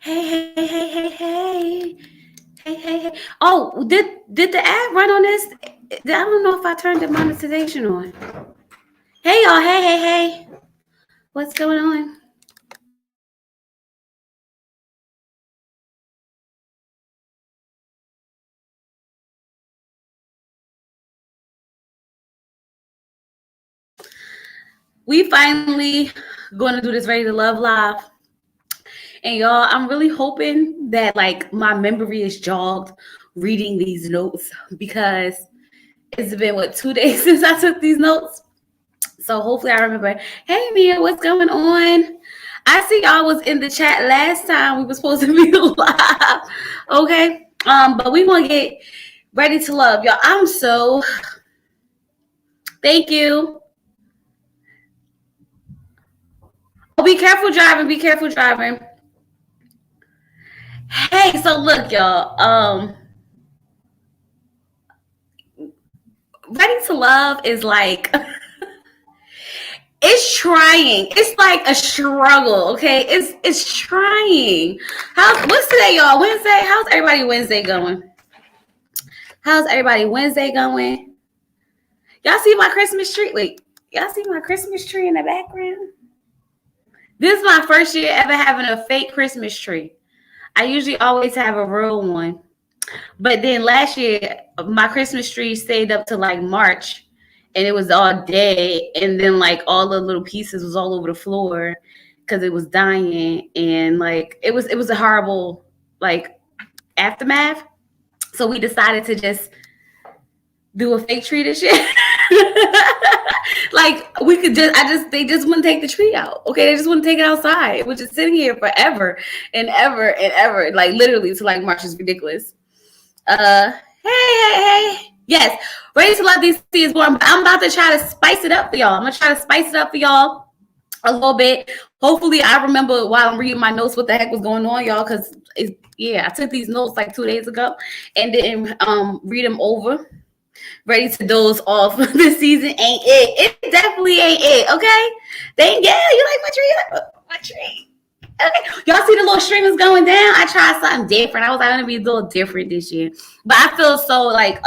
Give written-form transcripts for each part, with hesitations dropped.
Hey, hey, hey, hey, hey. Hey, hey, hey. Oh, did the ad run on this? I don't know if I turned the monetization on. Hey y'all, hey, hey, hey. What's going on? We finally going to do this Ready to Love live. And y'all, I'm really hoping that like my memory is jogged reading these notes because it's been what 2 days since I took these notes. So hopefully I remember. Hey Mia, what's going on? I see y'all was in the chat last time we were supposed to be live. Okay. But we want to get ready to love. Y'all, I'm so thank you. Oh, be careful driving, be careful driving. Hey, so look, y'all. Ready to love is like it's trying. It's like a struggle, okay? It's trying. What's today, y'all? Wednesday? How's everybody Wednesday going? How's everybody Wednesday going? Y'all see my Christmas tree? Wait, y'all see my Christmas tree in the background? This is my first year ever having a fake Christmas tree. I usually always have a real one. But then last year, my Christmas tree stayed up to like March and it was all dead. And then like all the little pieces was all over the floor because it was dying. And like it was a horrible like aftermath. So we decided to just do a fake tree this year. Like we could they just wouldn't take the tree out. Okay, they just wouldn't take it outside. It was just sitting here forever and ever and ever, like literally to like March is ridiculous. Hey. Yes, Ready to Love DC is born. I'm about to try to spice it up for y'all. I'm gonna try to spice it up for y'all a little bit. Hopefully, I remember while I'm reading my notes what the heck was going on, y'all. Because I took these notes like 2 days ago and didn't read them over. Ready to doze off. This season ain't it. It definitely ain't it. Okay. Thank you. You like my tree? My tree. Okay. Y'all see the little streamers going down? I tried something different. I was like, I'm gonna be a little different this year. But I feel so like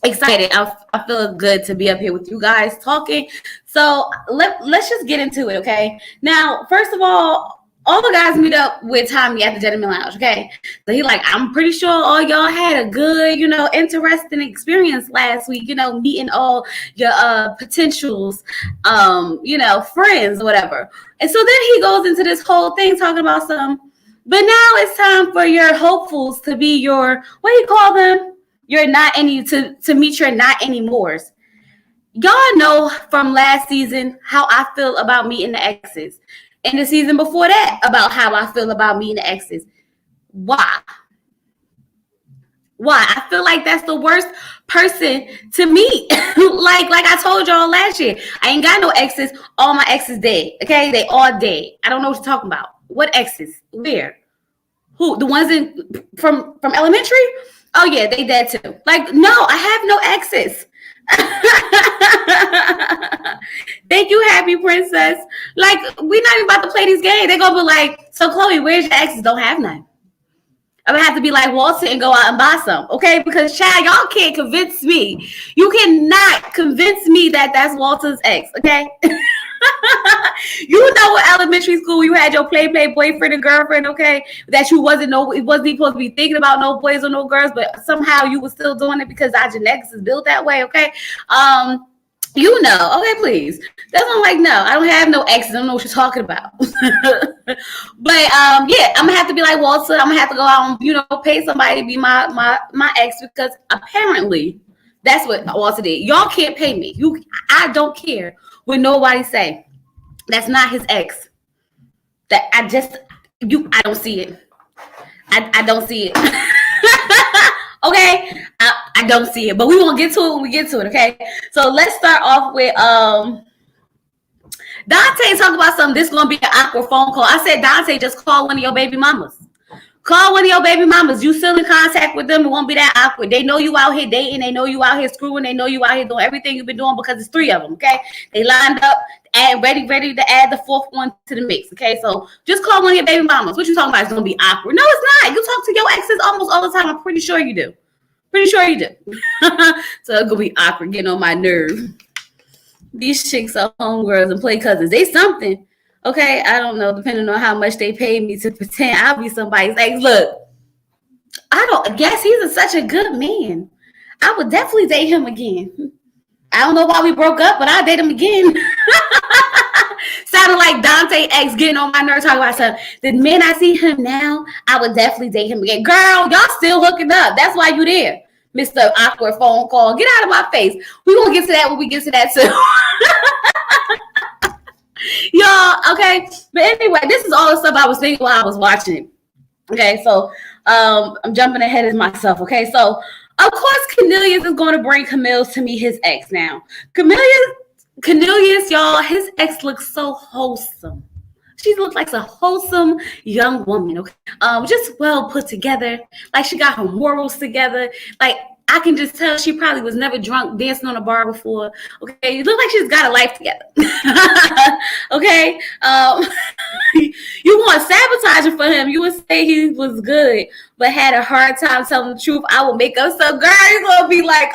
excited. I feel good to be up here with you guys talking. So let's just get into it, okay? Now, first of all the guys meet up with Tommy at the Gentleman Lounge, okay? So he like, I'm pretty sure all y'all had a good, interesting experience last week, meeting all your potentials, friends or whatever. And so then he goes into this whole thing talking about but now it's time for your hopefuls to be your, what do you call them? You're not any to meet your not anymores. Y'all know from last season how I feel about meeting the exes. And the season before that about how I feel about meeting the exes. Why? Why? I feel like that's the worst person to meet. like I told y'all last year. I ain't got no exes. All my exes dead. Okay? They all dead. I don't know what you're talking about. What exes? Where? Who? The ones from elementary? Oh yeah, they dead too. Like, no, I have no exes. Thank you, Happy Princess. Like, we're not even about to play these games. They're gonna be like, so Chloe, where's your exes? Don't have none. I'm gonna have to be like Walter and go out and buy some, okay? Because Chad, y'all can't convince me. You cannot convince me that that's Walter's ex, okay? You know, in elementary school, you had your play boyfriend and girlfriend, okay? That you it wasn't even supposed to be thinking about no boys or no girls, but somehow you were still doing it because our genetics is built that way, okay? Okay, please. That's what I'm like, no, I don't have no exes. I don't know what you're talking about. But I'm gonna have to be like Walter. I'm gonna have to go out and pay somebody to be my ex because apparently that's what Walter did. Y'all can't pay me. I don't care what nobody say. That's not his ex. That I don't see it. I don't see it. Okay, I don't see it, but we won't get to it when we get to it. Okay, so let's start off with Dante talking about something. This is gonna be an awkward phone call. I said, Dante, just call one of your baby mamas. Call one of your baby mamas. You still in contact with them. It won't be that awkward. They know you out here dating. They know you out here screwing. They know you out here doing everything you've been doing because it's 3 of them. Okay, they lined up and ready to add the 4th one to the mix. Okay, so just call one of your baby mamas. What you talking about? It's gonna be awkward. No, it's not. You talk to your exes almost all the time. I'm pretty sure you do. Pretty sure you do. So it's gonna be awkward, getting on my nerve. These chicks are homegirls and play cousins. They something. Okay, I don't know, depending on how much they pay me to pretend I'll be somebody's ex. Look, I guess he's such a good man. I would definitely date him again. I don't know why we broke up, but I'll date him again. Sounded like Dante ex getting on my nerves talking about something. The man I see him now, I would definitely date him again. Girl, y'all still hooking up. That's why you there. Mr. Awkward phone call. Get out of my face. We're going to get to that when we get to that too. Y'all, okay? But anyway, this is all the stuff I was thinking while I was watching. Okay, so I'm jumping ahead of myself. Okay, so of course Cornelius is going to bring Camille to meet his ex now. Cornelius, y'all, his ex looks so wholesome. She looks like a wholesome young woman, okay? Just well put together. Like she got her morals together. Like I can just tell she probably was never drunk dancing on a bar before. Okay, you look like she's got a life together. Okay, you want sabotaging for him. You would say he was good, but had a hard time telling the truth. I will make up some girl. You're gonna be like,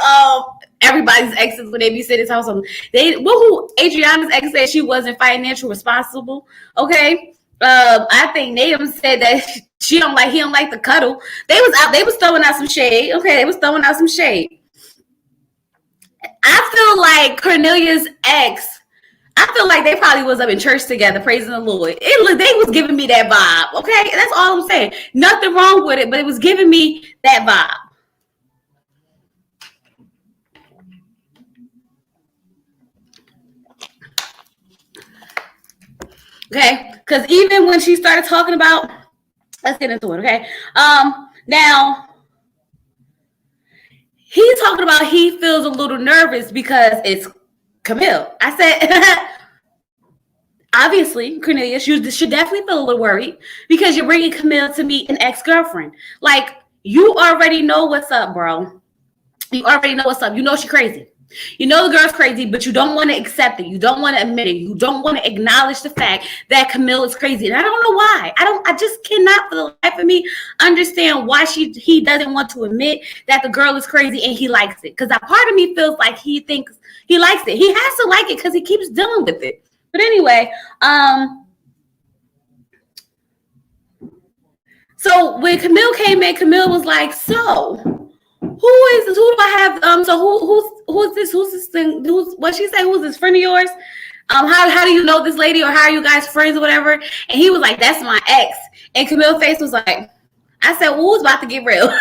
everybody's exes when they be sitting house. Who Adriana's ex said she wasn't financially responsible. Okay, I think Natum said that he don't like the cuddle. They was throwing out some shade. Okay, they was throwing out some shade. I feel like Cornelius' ex. I feel like they probably was up in church together praising the Lord. They was giving me that vibe. Okay, that's all I'm saying. Nothing wrong with it, but it was giving me that vibe. Okay, because even when she started talking about, let's get into it. Okay, now he's talking about he feels a little nervous because it's Camille. I said, obviously, Cornelius, you should definitely feel a little worried because you're bringing Camille to meet an ex-girlfriend. Like you already know what's up, bro. You already know what's up. You know she's crazy. You know the girl's crazy, but you don't want to accept it. You don't want to admit it. You don't want to acknowledge the fact that Camille is crazy. And I don't know why. I just cannot for the life of me understand why he doesn't want to admit that the girl is crazy and he likes it. Because a part of me feels like he thinks he likes it. He has to like it because he keeps dealing with it. But anyway, so when Camille came in, Camille was like, so who is this? Who do I have? So who's this? Who's this thing? What she say? Who's this friend of yours? How do you know this lady, or how are you guys friends or whatever? And he was like, that's my ex. And Camille's face was like, I said, well, it's about to get real.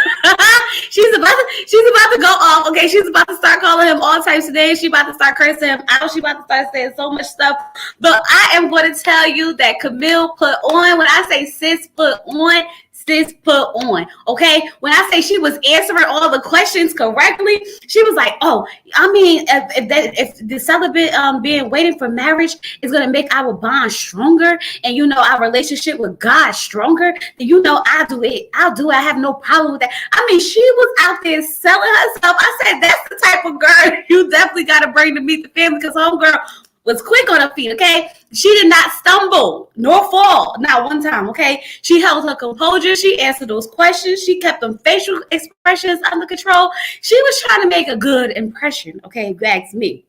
she's about to go off. Okay, she's about to start calling him all types of names. She's about to start cursing him out. She's about to start saying so much stuff. But I am going to tell you that Camille put on, when I say sis put on, sis put on. Okay, when I say she was answering all the questions correctly, she was like, oh, I mean, if the celibate being waiting for marriage is going to make our bond stronger, and you know our relationship with God stronger, then you know I'll do it. I have no problem with that. I mean, she was out there selling herself. I said, that's the type of girl you definitely got to bring to meet the family, because homegirl was quick on her feet, okay? She did not stumble nor fall, not one time, okay? She held her composure. She answered those questions. She kept them facial expressions under control. She was trying to make a good impression, okay, if you ask me.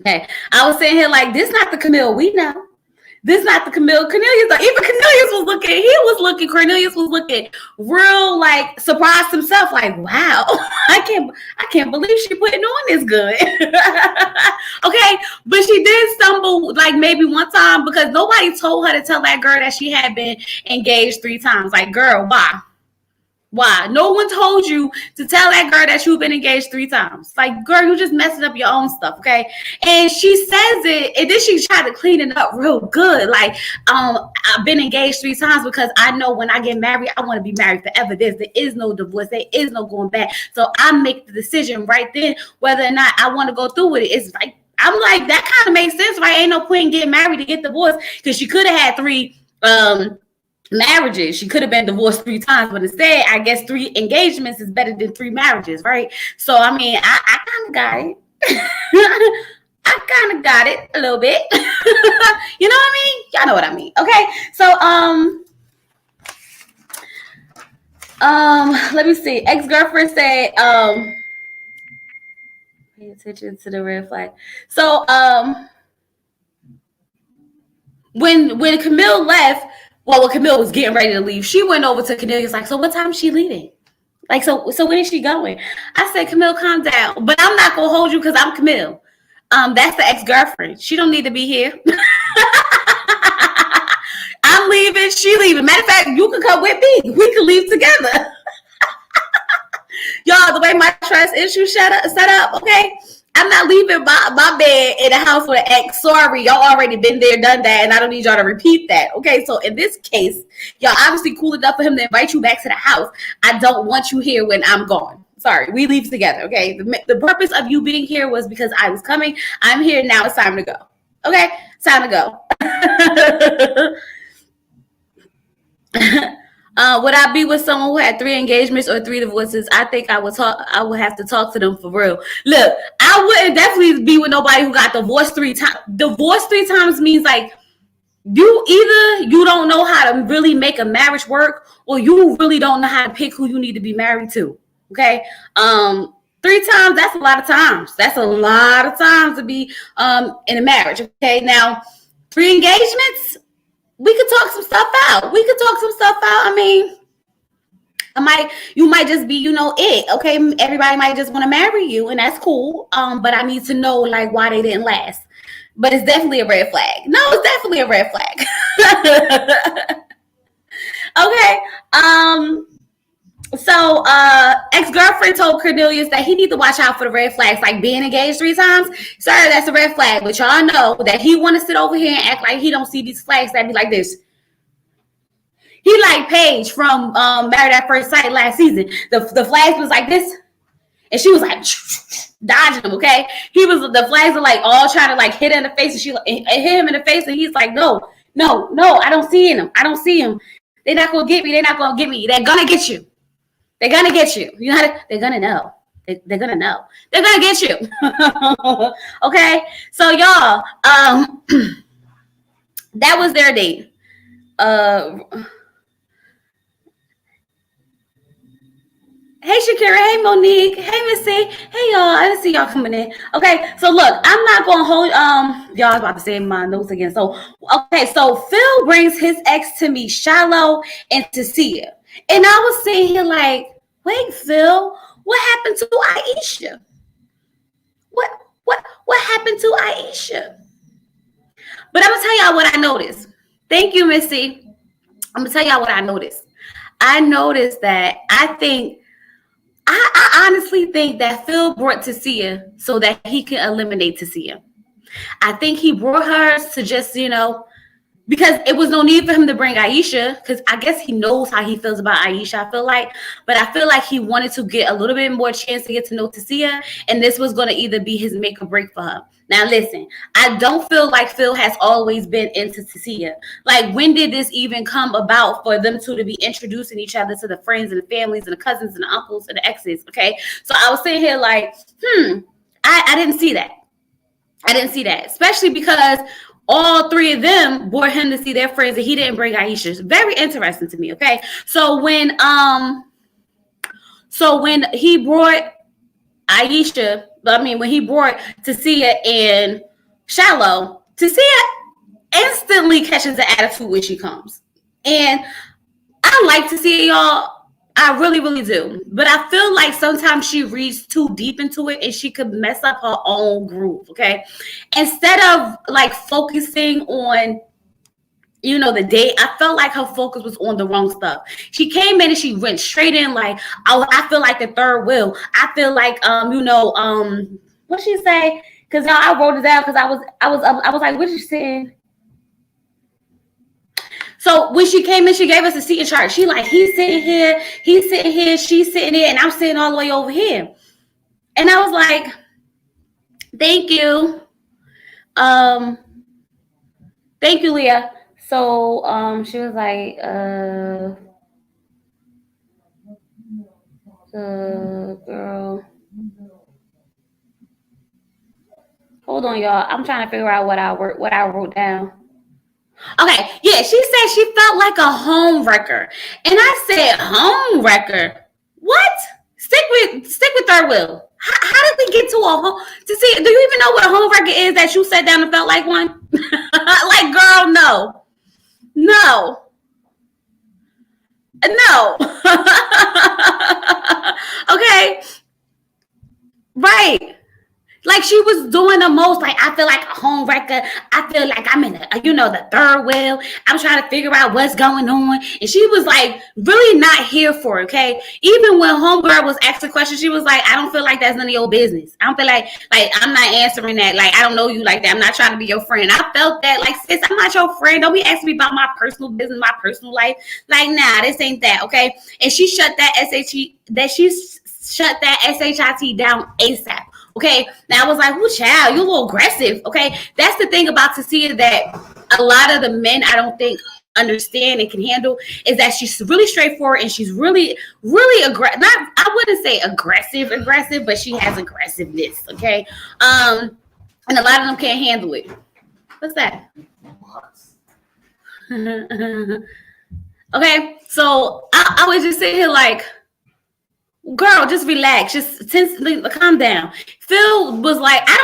Okay, I was sitting here like, this not the Camille we know. This not the Camille. Cornelius was looking real like surprised himself, like, wow, I can't believe she putting on this good. Okay, but she did stumble like maybe one time because nobody told her to tell that girl that she had been engaged 3 times. Like, girl, why? Why? No one told you to tell that girl that you've been engaged 3 times. Like, girl, you just messing up your own stuff, okay? And she says it, and then she tried to clean it up real good. Like, I've been engaged 3 times because I know when I get married, I want to be married forever. There is no divorce. There is no going back. So I make the decision right then whether or not I want to go through with it. It's like, I'm like, that kind of makes sense, right? Ain't no point in getting married to get divorced, because she could have had 3 marriages. She could have been divorced 3 times, but instead, I guess 3 engagements is better than 3 marriages, right? So, I mean, I kind of got it. I kind of got it a little bit. You know what I mean? Y'all know what I mean. Okay. So, let me see. Ex-girlfriend said, pay attention to the red flag. So, when Camille left, well, when Camille was getting ready to leave, she went over to Cornelius like, so what time is she leaving? Like, so when is she going? I said, Camille, calm down. But I'm not gonna hold you because I'm Camille. That's the ex-girlfriend. She don't need to be here. I'm leaving. She leaving. Matter of fact, you can come with me. We can leave together. Y'all, the way my trust issue set up, okay? I'm not leaving my bed in a house with an ex. Sorry, y'all already been there, done that, and I don't need y'all to repeat that. Okay, so in this case, y'all obviously cool enough for him to invite you back to the house. I don't want you here when I'm gone. Sorry, we leave together. Okay, the purpose of you being here was because I was coming. I'm here now. It's time to go. Okay, it's time to go. Would I be with someone who had 3 engagements or 3 divorces? I think I would have to talk to them for real. Look, I wouldn't definitely be with nobody who got divorced 3 times. Divorce 3 times means like you don't know how to really make a marriage work, or you really don't know how to pick who you need to be married to. Okay. 3 times, that's a lot of times. That's a lot of times to be in a marriage. Okay. Now, 3 engagements, we could talk some stuff out. I mean, you might just be, it. Okay, everybody might just want to marry you, and that's cool. But I need to know like why they didn't last. But it's definitely a red flag. No, it's definitely a red flag. Okay. So ex-girlfriend told Cornelius that he need to watch out for the red flags, like being engaged 3 times. Sir, that's a red flag. But y'all know that he want to sit over here and act like he don't see these flags that be like this. He like Paige from Married at First Sight last season. The flags was like this, and she was like dodging them. Okay, the flags are like all trying to like hit her in the face, and she hit him in the face, and he's like, no, I don't see him. They're not gonna get me. They're gonna get you. They're gonna get you. They're gonna know. They're gonna know. They're gonna get you. Okay, so y'all, that was their date. Hey Shakira, hey Monique, hey Missy, hey y'all. I didn't see y'all coming in. Okay, so look, I'm not gonna hold y'all. I was about to say my notes again. So so Phil brings his ex to me, Shiloh and Tisia, and I was sitting here like, wait, Phil, what happened to Aisha? What happened to Aisha? But I'm gonna tell y'all what I noticed. Thank you, Missy. I'm gonna tell y'all what I noticed. I noticed that I honestly think that Phil brought Tisia so that he can eliminate Tisia. I think he brought her to just, because it was no need for him to bring Aisha, because I guess he knows how he feels about Aisha, I feel like. But I feel like he wanted to get a little bit more chance to get to know Tisia, and this was going to either be his make or break for her. Now, listen, I don't feel like Phil has always been into Tisia. Like, when did this even come about for them two to be introducing each other to the friends and the families and the cousins and the uncles and the exes, okay? So I was sitting here like, I didn't see that. Especially because all 3 of them brought him to see their friends and he didn't bring Aisha. It's very interesting to me, okay? So when he brought Aisha, when he brought Tisia and Shiloh, Tisia instantly catches the attitude when she comes. And I like Tisia, y'all. I really, really do. But I feel like sometimes she reads too deep into it and she could mess up her own groove, okay? Instead of like focusing on, the date, I felt like her focus was on the wrong stuff. She came in and she went straight in like, I feel like the third wheel. I feel like, what she say? Because I wrote it down because I was like, what did she say? So when she came in, she gave us a seating chart. She like, he's sitting here, she's sitting there, and I'm sitting all the way over here. And I was like, thank you. Thank you, Leah. So she was like, the girl. Hold on, y'all. I'm trying to figure out what I wrote down. Okay, yeah, she said she felt like a home wrecker, and I said home wrecker. What? Stick with third wheel. How did we get to a home? To see, do you even know what a home wrecker is? That you sat down and felt like one? Like, girl, no, no, no. Okay, right. Like she was doing the most. Like I feel like a home wrecker. I feel like I'm in the third wheel. I'm trying to figure out what's going on, and she was like really not here for it. Okay, even when homegirl was asking questions, she was like, "I don't feel like that's none of your business. I don't feel like I'm not answering that. Like I don't know you like that. I'm not trying to be your friend." I felt that like, sis, I'm not your friend. Don't be asking me about my personal business, my personal life. Like, nah, this ain't that. Okay, and she shut that SHIT down ASAP. Okay, now I was like, "Ooh, child, you a little aggressive." Okay, that's the thing about Tisia that a lot of the men I don't think understand and can handle is that she's really straightforward and she's really, really aggressive. Not, I wouldn't say aggressive, but she has aggressiveness. Okay, and a lot of them can't handle it. What's that? Okay, so I was just sitting here like, girl, just relax. Just calm down. Phil was like, I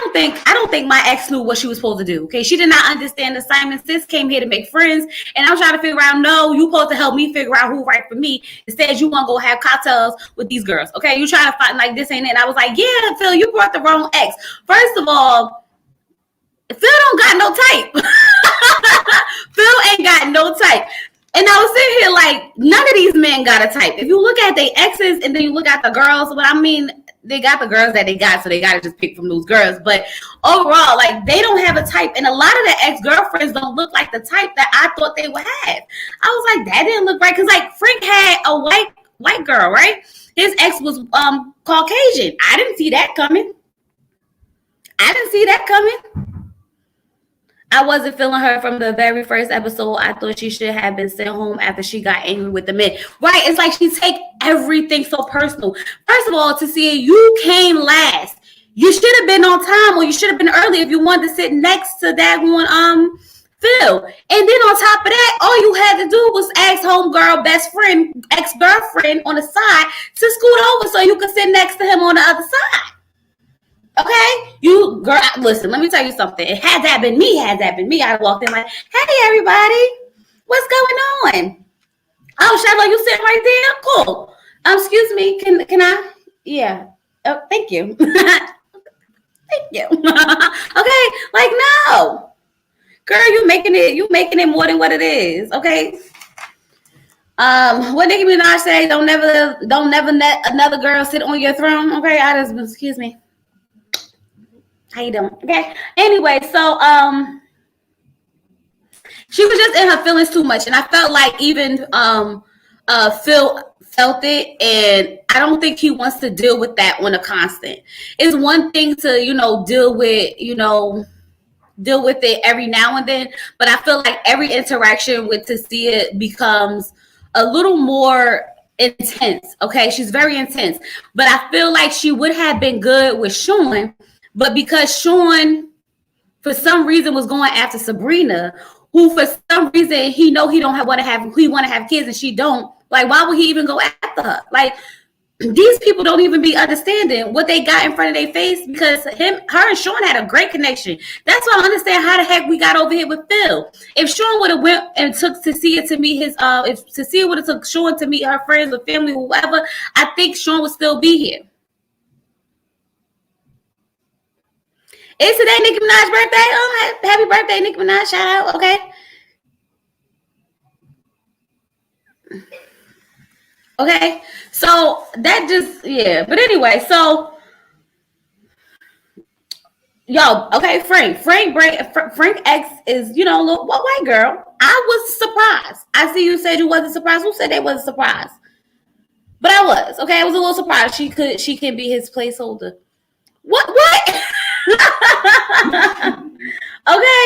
don't think my ex knew what she was supposed to do. Okay, she did not understand the assignment. Sis came here to make friends, and I'm trying to figure out. No, you supposed to help me figure out who right for me. Instead, you want to go have cocktails with these girls. Okay, you trying to find like this ain't it. And I was like, yeah, Phil, you brought the wrong ex. First of all, Phil don't got no type. Phil ain't got no type. And I was sitting here like, none of these men got a type. If you look at their exes and then you look at the girls, well, I mean, they got the girls that they got, so they got to just pick from those girls. But overall, like, they don't have a type. And a lot of the ex-girlfriends don't look like the type that I thought they would have. I was like, that didn't look right. Because, like, Frank had a white girl, right? His ex was Caucasian. I didn't see that coming. I wasn't feeling her from the very first episode. I thought she should have been sent home after she got angry with the men. Right? It's like she take everything so personal. First of all, to see you came last. You should have been on time, or you should have been early if you wanted to sit next to that one, Phil. And then on top of that, all you had to do was ask homegirl, best friend, ex-girlfriend on the side to scoot over so you could sit next to him on the other side. Okay, you girl, listen, let me tell you something. Had that been me, I walked in like, hey everybody, what's going on? Oh, Shiloh, you sitting right there? Cool. Excuse me, can I? Yeah. Oh, thank you. Thank you. Okay, like no. Girl, you making it more than what it is, okay? What Nicki Minaj say, don't never let another girl sit on your throne. Okay, excuse me. How you doing? Okay. Anyway, so she was just in her feelings too much, and I felt like even Phil felt it, and I don't think he wants to deal with that on a constant. It's one thing to deal with it every now and then, but I feel like every interaction with Tisia becomes a little more intense. Okay, she's very intense, but I feel like she would have been good with Sean. But because Sean, for some reason, was going after Sabrina, who for some reason he want to have kids and she don't. Like, why would he even go after her? Like, these people don't even be understanding what they got in front of their face because her and Sean had a great connection. That's why I don't understand how the heck we got over here with Phil. If Sean would have went and took Tisia to meet if Tisia would have took Sean to meet her friends or family, whoever, I think Sean would still be here. It's today Nicki Minaj's birthday. Oh, happy birthday, Nicki Minaj. Shout out, okay? Okay, so that just, yeah. But anyway, so, yo, okay, Frank X is, a little white girl. I was surprised. I see you said you wasn't surprised. Who said they wasn't surprised? But I was, okay? I was a little surprised. She can be his placeholder. What? Okay.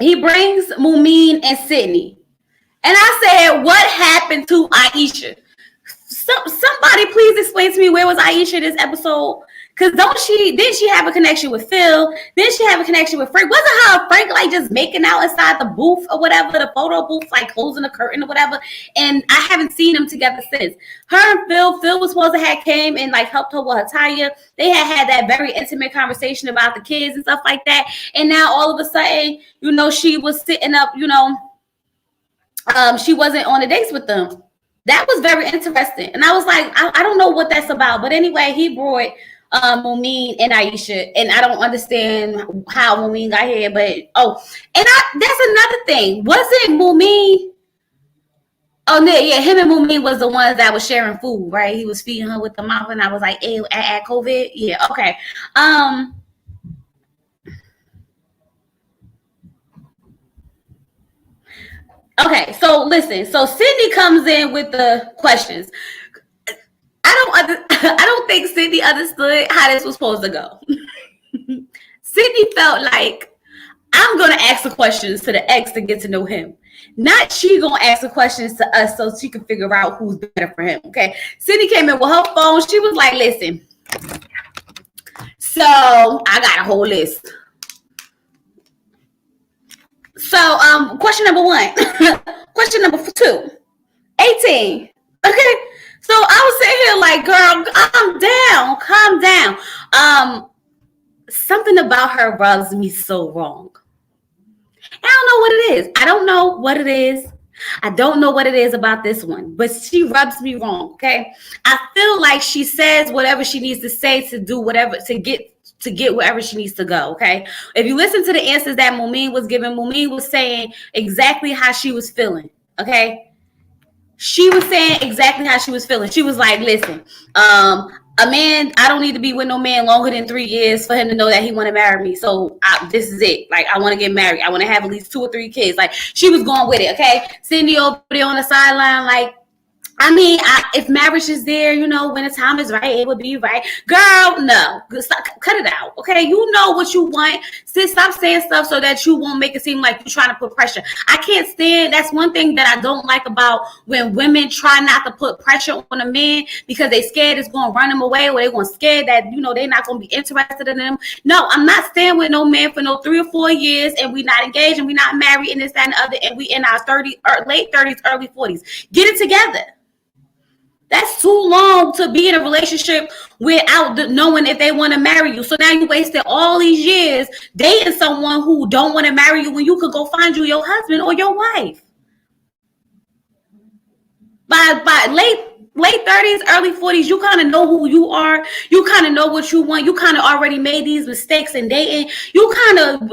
he brings Mumin and Sydney. And I said, what happened to Aisha? Somebody please explain to me, where was Aisha this episode? Cause didn't she have a connection with Phil? Didn't she have a connection with Frank? Wasn't her and Frank like just making out inside the booth or whatever, the photo booth, like closing the curtain or whatever? And I haven't seen them together since. Her and Phil was supposed to have came and like helped her with her tire. They had that very intimate conversation about the kids and stuff like that. And now all of a sudden, she was sitting up, she wasn't on the dates with them. That was very interesting. And I was like, I don't know what that's about. But anyway, he brought Mumin and Aisha. And I don't understand how Mumin got here. But, that's another thing. Wasn't Mumin... Oh, yeah, him and Mumin was the ones that was sharing food, right? He was feeding her with the mouth. And I was like, ew, at COVID? Yeah, okay. Okay, so listen. So Sydney comes in with the questions. I don't think Sydney understood how this was supposed to go. Sydney felt like, I'm gonna ask the questions to the ex to get to know him. Not she gonna ask the questions to us so she can figure out who's better for him. Okay. Sydney came in with her phone. She was like, listen. So I got a whole list. So question number 1. Question number 2. 18. Okay. So I was sitting here like, girl, calm down. Something about her rubs me so wrong. I don't know what it is. I don't know what it is about this one, but she rubs me wrong. Okay. I feel like she says whatever she needs to say to do whatever to get wherever she needs to go. Okay. If you listen to the answers that Mumin was giving, Mumin was saying exactly how she was feeling. Okay. She was saying exactly how she was feeling. She was like, listen, a man, I don't need to be with no man longer than 3 years for him to know that he want to marry me. So this is it. Like, I want to get married. I want to have at least 2 or 3 kids. Like, she was going with it. Okay. Cindy over there on the sideline, like, I mean, if marriage is there, when the time is right, it would be right. Girl, no. Stop, cut it out, okay? You know what you want. Stop saying stuff so that you won't make it seem like you're trying to put pressure. I can't stand, that's one thing that I don't like about when women try not to put pressure on a man because they scared it's going to run them away or they're going to scared that, they're not going to be interested in them. No, I'm not staying with no man for no 3 or 4 years and we not engaged and we not married and this, that, and the other, and we in our late 30s, early 40s. Get it together. That's too long to be in a relationship without knowing if they want to marry you. So now you wasted all these years dating someone who don't want to marry you when you could go find you your husband or your wife. By late 30s, early 40s, you kind of know who you are. You kind of know what you want. You kind of already made these mistakes in dating. You kind of,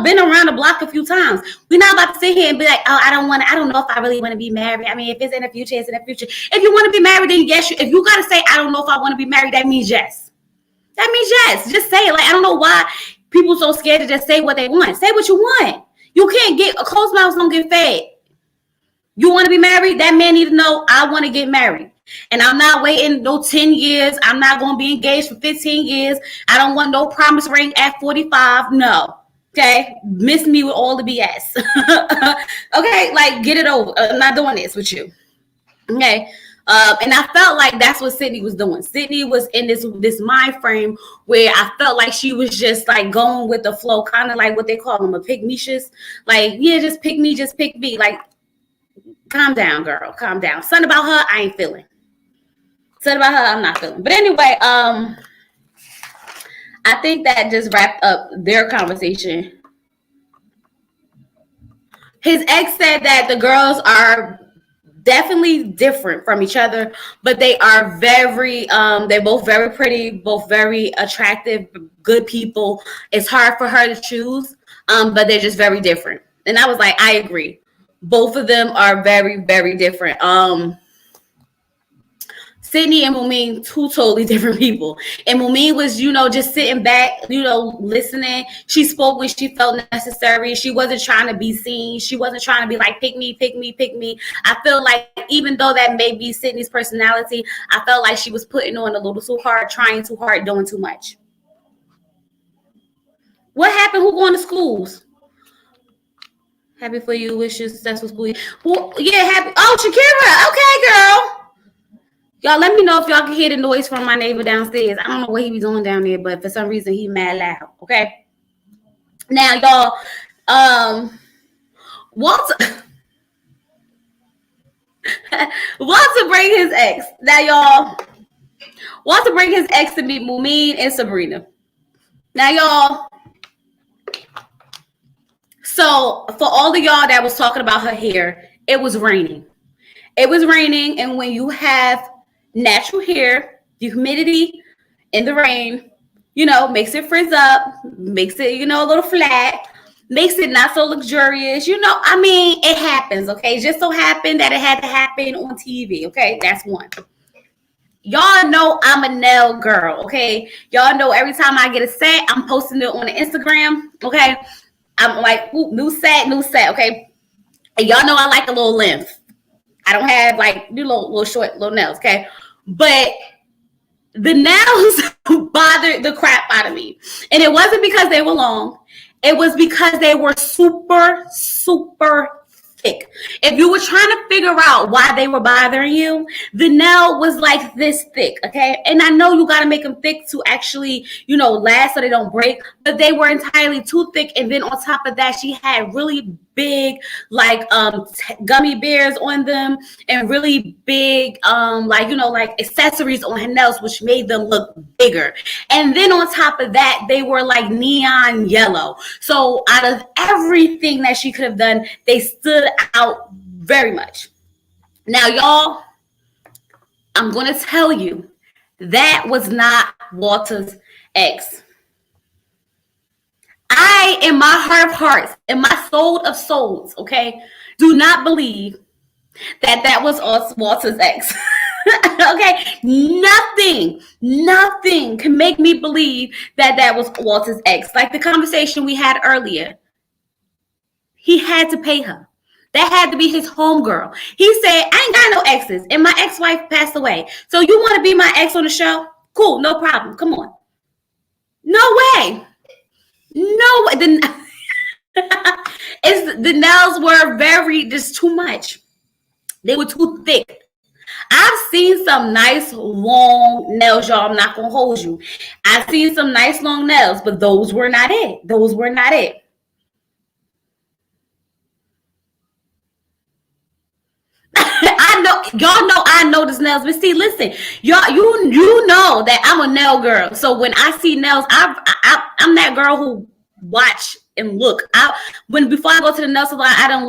been around the block a few times. We're not about to sit here and be like, oh, I don't know if I really want to be married. I mean, if it's in the future, it's in the future. If you want to be married, then yes. If you got to say, I don't know if I want to be married, that means yes. That means yes. Just say it. Like, I don't know why people so scared to just say what they want. Say what you want. You can't get, a closed mouth don't get fed. You want to be married? That man need to know, I want to get married. And I'm not waiting no 10 years. I'm not going to be engaged for 15 years. I don't want no promise ring at 45. No. Okay. Miss me with all the BS. Okay. Like, get it over. I'm not doing this with you. Okay. And I felt like that's what Sydney was doing. Sydney was in this mind frame where I felt like she was just like going with the flow, kind of like what they call them, a pygmecious. Like, yeah, just pick me. Like, calm down, girl. Calm down. Something about her, I ain't feeling. Something about her, I'm not feeling. But anyway, I think that just wrapped up their conversation. His ex said that the girls are definitely different from each other, but they are they're both very pretty, both very attractive, good people. It's hard for her to choose, but they're just very different. And I was like, I agree. Both of them are very, very different. Sydney and Mumin, 2 totally different people. And Mumin was, just sitting back, listening. She spoke when she felt necessary. She wasn't trying to be seen. She wasn't trying to be like, pick me. I feel like even though that may be Sydney's personality, I felt like she was putting on a little too hard, trying too hard, doing too much. What happened? Who going to schools? Happy for you. Wish you successful school. Well, yeah, happy. Oh, Shakira. Okay, girl. Y'all, let me know if y'all can hear the noise from my neighbor downstairs. I don't know what he was doing down there, but for some reason he mad loud. Okay. Now, y'all, Walter Walter bring his ex. Now, y'all, Walter bring his ex to meet Mumin and Sabrina. Now, y'all. So, for all of y'all that was talking about her hair, it was raining. It was raining, and when you have natural hair, the humidity in the rain, makes it frizz up, makes it, a little flat, makes it not so luxurious. I mean, it happens, okay? It just so happened that it had to happen on TV, okay? That's one. Y'all know I'm a nail girl, okay? Y'all know every time I get a set, I'm posting it on the Instagram, okay? I'm like, ooh, new set, okay? And y'all know I like a little length. I don't have like little short little nails, okay? But the nails bothered the crap out of me. And it wasn't because they were long. It was because they were super, super thick. If you were trying to figure out why they were bothering you, the nail was like this thick, okay? And I know you got to make them thick to actually, last so they don't break, but they were entirely too thick. And then on top of that, she had really big gummy bears on them and really big like accessories on her nails, which made them look bigger. And then on top of that, they were like neon yellow. So out of everything that she could have done, they stood out very much. Now, y'all, I'm going to tell you, that was not Walter's ex. I, in my heart of hearts, in my soul of souls, okay, do not believe that was Walter's ex. Okay, nothing can make me believe that was Walter's ex. Like the conversation we had earlier, he had to pay her. That had to be his homegirl. He said, I ain't got no exes, and my ex-wife passed away. So you want to be my ex on the show? Cool, no problem. Come on. No way. No way. The nails were just too much. They were too thick. I've seen some nice long nails, y'all. I'm not going to hold you. I've seen some nice long nails, but those were not it. I know y'all know I know this nails, but see, listen, y'all, you know that I'm a nail girl. So when I see nails, I'm that girl who watch and look. Before I go to the nail salon, I don't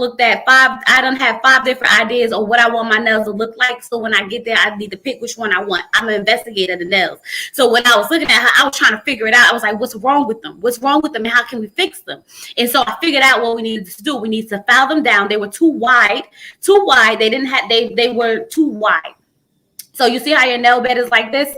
have 5 different ideas of what I want my nails to look like. So when I get there, I need to pick which one I want. I'm an investigator of the nails. So when I was looking at her, I was trying to figure it out. I was like, what's wrong with them? And how can we fix them? And so I figured out what we needed to do. We need to file them down. They were too wide. They were too wide. So you see how your nail bed is like this?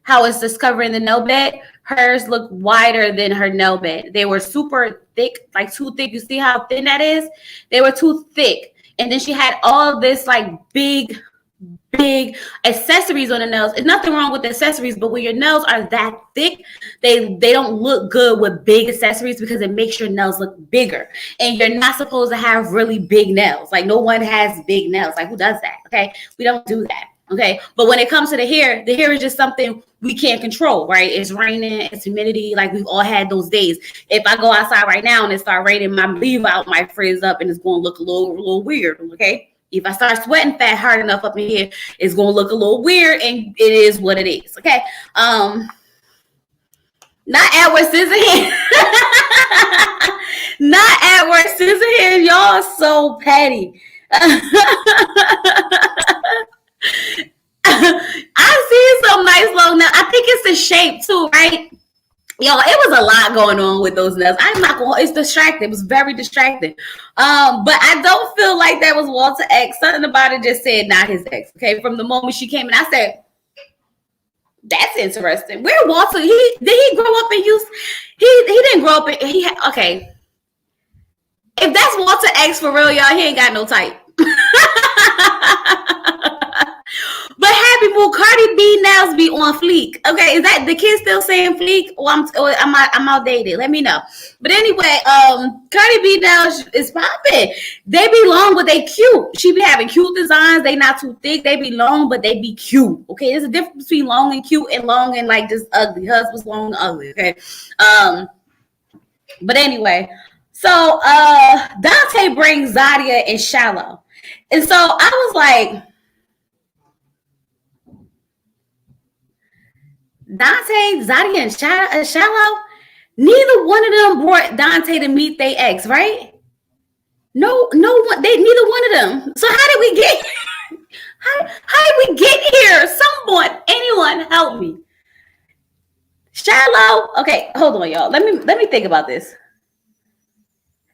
How it's just covering the nail bed? Hers looked wider than her nail bed. They were super thick, like too thick. You see how thin that is? They were too thick. And then she had all this like big accessories on the nails. There's nothing wrong with the accessories, but when your nails are that thick, they don't look good with big accessories because it makes your nails look bigger. And you're not supposed to have really big nails. Like no one has big nails. Like who does that? Okay. We don't do that. Okay. But when it comes to the hair is just something we can't control, right? It's raining, it's humidity. Like we've all had those days. If I go outside right now and it start raining, my leave out might frizz up and it's going to look a little weird. Okay. If I start sweating fat hard enough up in here, it's going to look a little weird, and it is what it is. Okay. Not Edward Scissorhands. Not Edward Scissorhands. Y'all are so petty. I see some nice long nails. I think it's the shape too, right? Yo, it was a lot going on with those nails. I'm not going. It's distracting. It was very distracting. But I don't feel like that was Walter X. Something about it just said not his ex. Okay, from the moment she came in, I said, "That's interesting." Where Walter? Did he grow up in Houston? He didn't grow up in. Okay. If that's Walter X for real, y'all, he ain't got no type. But Happy Boo, Cardi B nails be on fleek. Okay, is that the kids still saying fleek? Or I'm outdated? Let me know. But anyway, Cardi B nails is popping. They be long, but they cute. She be having cute designs. They not too thick. They be long, but they be cute. Okay, there's a difference between long and cute and long and like just ugly. Hers was long and ugly. Okay, but anyway, so Dante brings Zadia and Shiloh, and so I was like, Dante, Zadia, and Shiloh, neither one of them brought Dante to meet their ex, right? No one. They neither one of them. So how did we get? How did we get here? Someone, anyone, help me. Shiloh. Okay, hold on, y'all. Let me think about this.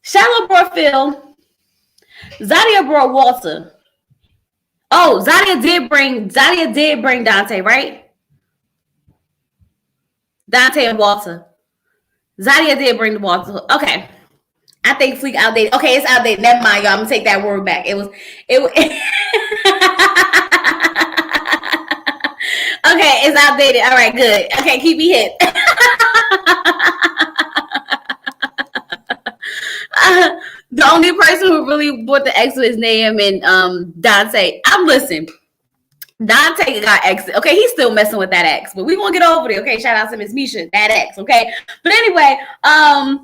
Shiloh brought Phil. Zadia brought Walter. Oh, Zadia did bring Dante, right? Dante and Walter. Zadia did bring the Walter. Okay. I think fleek outdated. Okay, it's outdated. Never mind, y'all. I'm gonna take that word back. It was okay, it's outdated. All right, good. Okay, keep me hit. The only person who really brought the X with his name and Dante. I'm listening. Dante got X. Okay, he's still messing with that X, but we gonna get over it. Okay, shout out to Miss Misha, that X. Okay, but anyway, I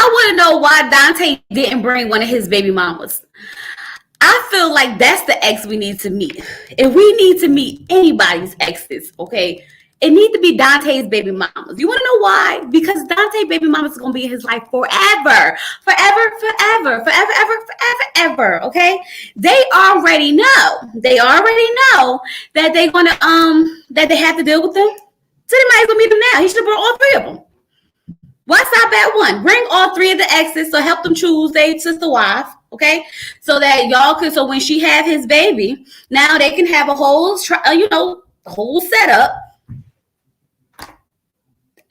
want to know why Dante didn't bring one of his baby mamas. I feel like that's the ex we need to meet. If we need to meet anybody's exes, okay, it needs to be Dante's baby mamas. You want to know why? Because Dante's baby mamas is going to be in his life forever. Forever. Okay? They already know. That they're going to, that they have to deal with them. So they might as well meet them now. He should have brought all three of them. Why stop at one? Bring all three of the exes, so help them choose their sister wife, okay? So that y'all could, so when she have his baby, now they can have a whole, whole setup.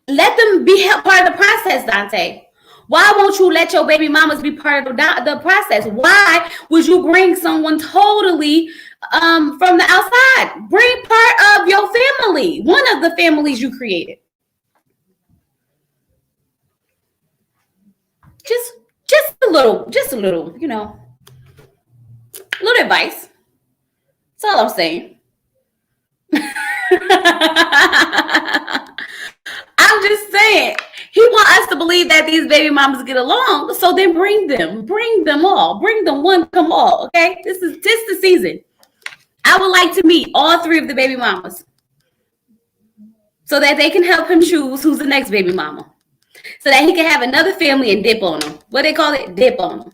Let them be part of the process, Dante. Why won't you let your baby mamas be part of the process? Why would you bring someone totally from the outside? Bring part of your family, one of the families you created. Just a little, little advice. That's all I'm saying. I'm just saying, he wants us to believe that these baby mamas get along, so then bring them all, bring them one, come all, okay? This is the season. I would like to meet all three of the baby mamas so that they can help him choose who's the next baby mama. So that he can have another family and dip on them. What they call it? Dip on them.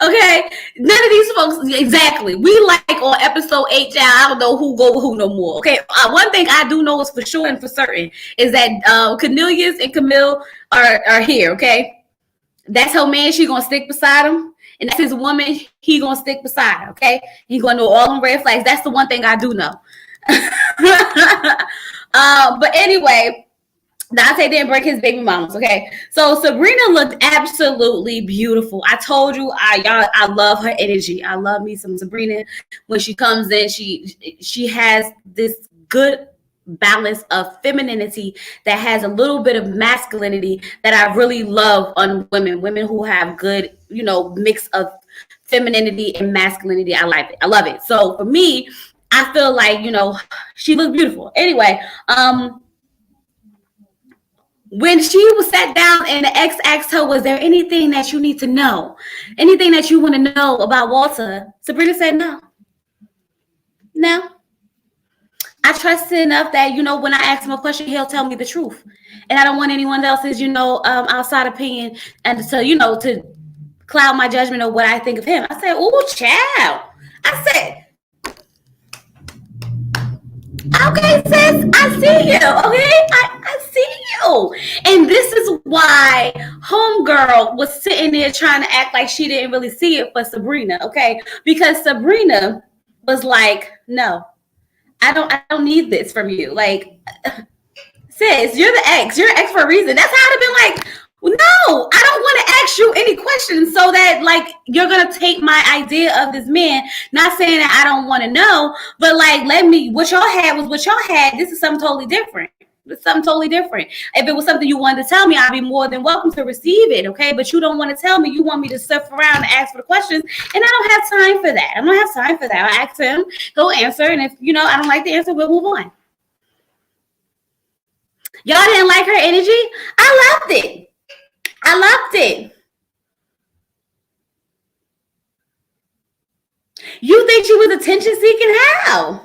Okay? None of these folks, exactly. We like on episode 8, y'all, I don't know who go with who no more. Okay? One thing I do know is for sure and for certain is that Cornelius and Camille are here, okay? That's her man. She going to stick beside him. And that's his woman. He going to stick beside her, okay? He going to know all them red flags. That's the one thing I do know. But anyway, Dante didn't break his baby mamas. Okay, so Sabrina looked absolutely beautiful. I told you, I love her energy. I love me some Sabrina. When she comes in, she has this good balance of femininity that has a little bit of masculinity that I really love on women who have good, mix of femininity and masculinity. I like it. I love it. So for me, I feel like, she looked beautiful. Anyway, when she was sat down and the ex asked her, was there anything that you need to know? Anything that you want to know about Walter? Sabrina said no. No. I trust enough that, when I ask him a question, he'll tell me the truth. And I don't want anyone else's, outside opinion and to cloud my judgment of what I think of him. I said, oh, child. I said, okay, sis, I see you, okay? I see you. And this is why homegirl was sitting there trying to act like she didn't really see it for Sabrina, okay? Because Sabrina was like, no, I don't need this from you. Like, sis, you're the ex. You're an ex for a reason. That's how I'd have been like, No, I don't want to ask you any questions so that like you're gonna take my idea of this man. Not saying that I don't want to know, but like let me. What y'all had was what y'all had. This is something totally different. It's something totally different. If it was something you wanted to tell me, I'd be more than welcome to receive it. Okay, but you don't want to tell me. You want me to surf around and ask for the questions, and I don't have time for that. I don't have time for that. I ask him, he'll answer, and if I don't like the answer, we'll move on. Y'all didn't like her energy. I loved it. I loved it. You think she was attention seeking? How?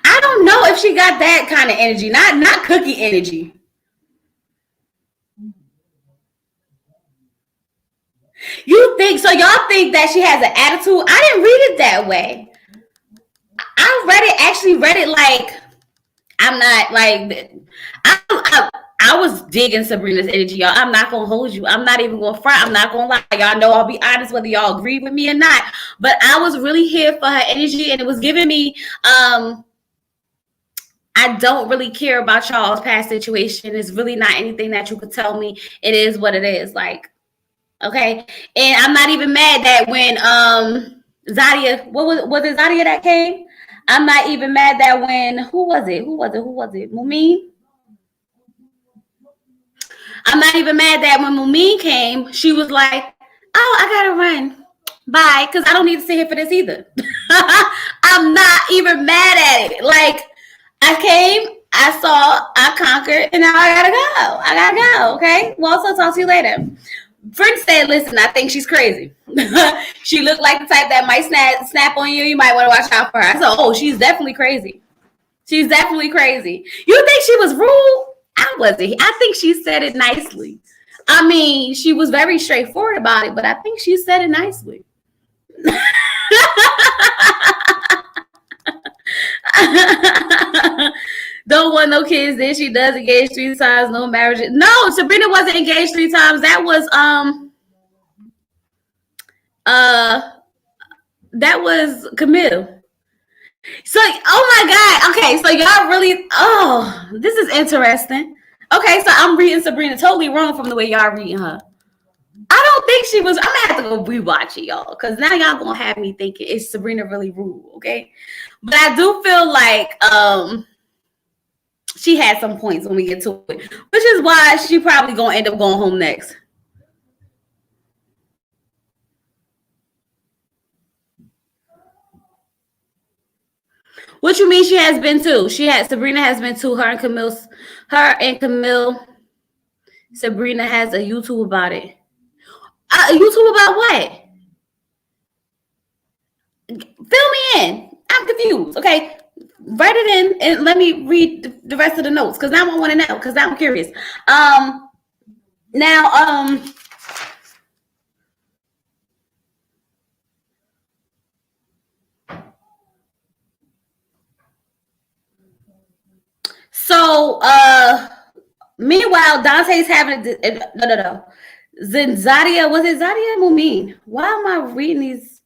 I don't know if she got that kind of energy. Not cookie energy. You think so? Y'all think that she has an attitude? I didn't read it that way. I read it actually read it like I'm not like I was digging Sabrina's energy, y'all. I'm not gonna hold you. I'm not even gonna front. I'm not gonna lie. Y'all know I'll be honest whether y'all agree with me or not. But I was really here for her energy, and it was giving me I don't really care about y'all's past situation. It's really not anything that you could tell me. It is what it is. Like, okay. And I'm not even mad that when Zadia, was it Zadia that came? I'm not even mad that when who was it? Mumin? I'm not even mad that when Mumin came, she was like, "Oh, I gotta run. Bye," because I don't need to sit here for this either. I'm not even mad at it. Like I came, I saw, I conquered, and now I gotta go. I gotta go. Okay. Well, so talk to you later. Friend said, "Listen, I think she's crazy. She looked like the type that might snap on you. You might want to watch out for her." I said, "Oh, she's definitely crazy. She's definitely crazy. You think she was rude? I wasn't. I think she said it nicely. I mean, she was very straightforward about it, but I think she said it nicely." Don't want no kids. Then she does engage 3 times, no marriages. No, Sabrina wasn't engaged 3 times. Uh that was Camille. So, oh my God. Okay, so y'all really, this is interesting. Okay, so I'm reading Sabrina totally wrong from the way y'all reading her. I don't think she was. I'm gonna have to go rewatch it, y'all, because now y'all gonna have me thinking is Sabrina really rude? Okay, but I do feel like she had some points when we get to it, which is why she probably gonna end up going home next. What you mean she has been to? Sabrina has been to her and Camille. Sabrina has a YouTube about it. A YouTube about what? Fill me in. I'm confused. Okay, write it in and let me read the rest of the notes because now I want to know because now I'm curious. Now so meanwhile Dante's having no. Zadia, was it Zadia Mumin? Why am I reading these?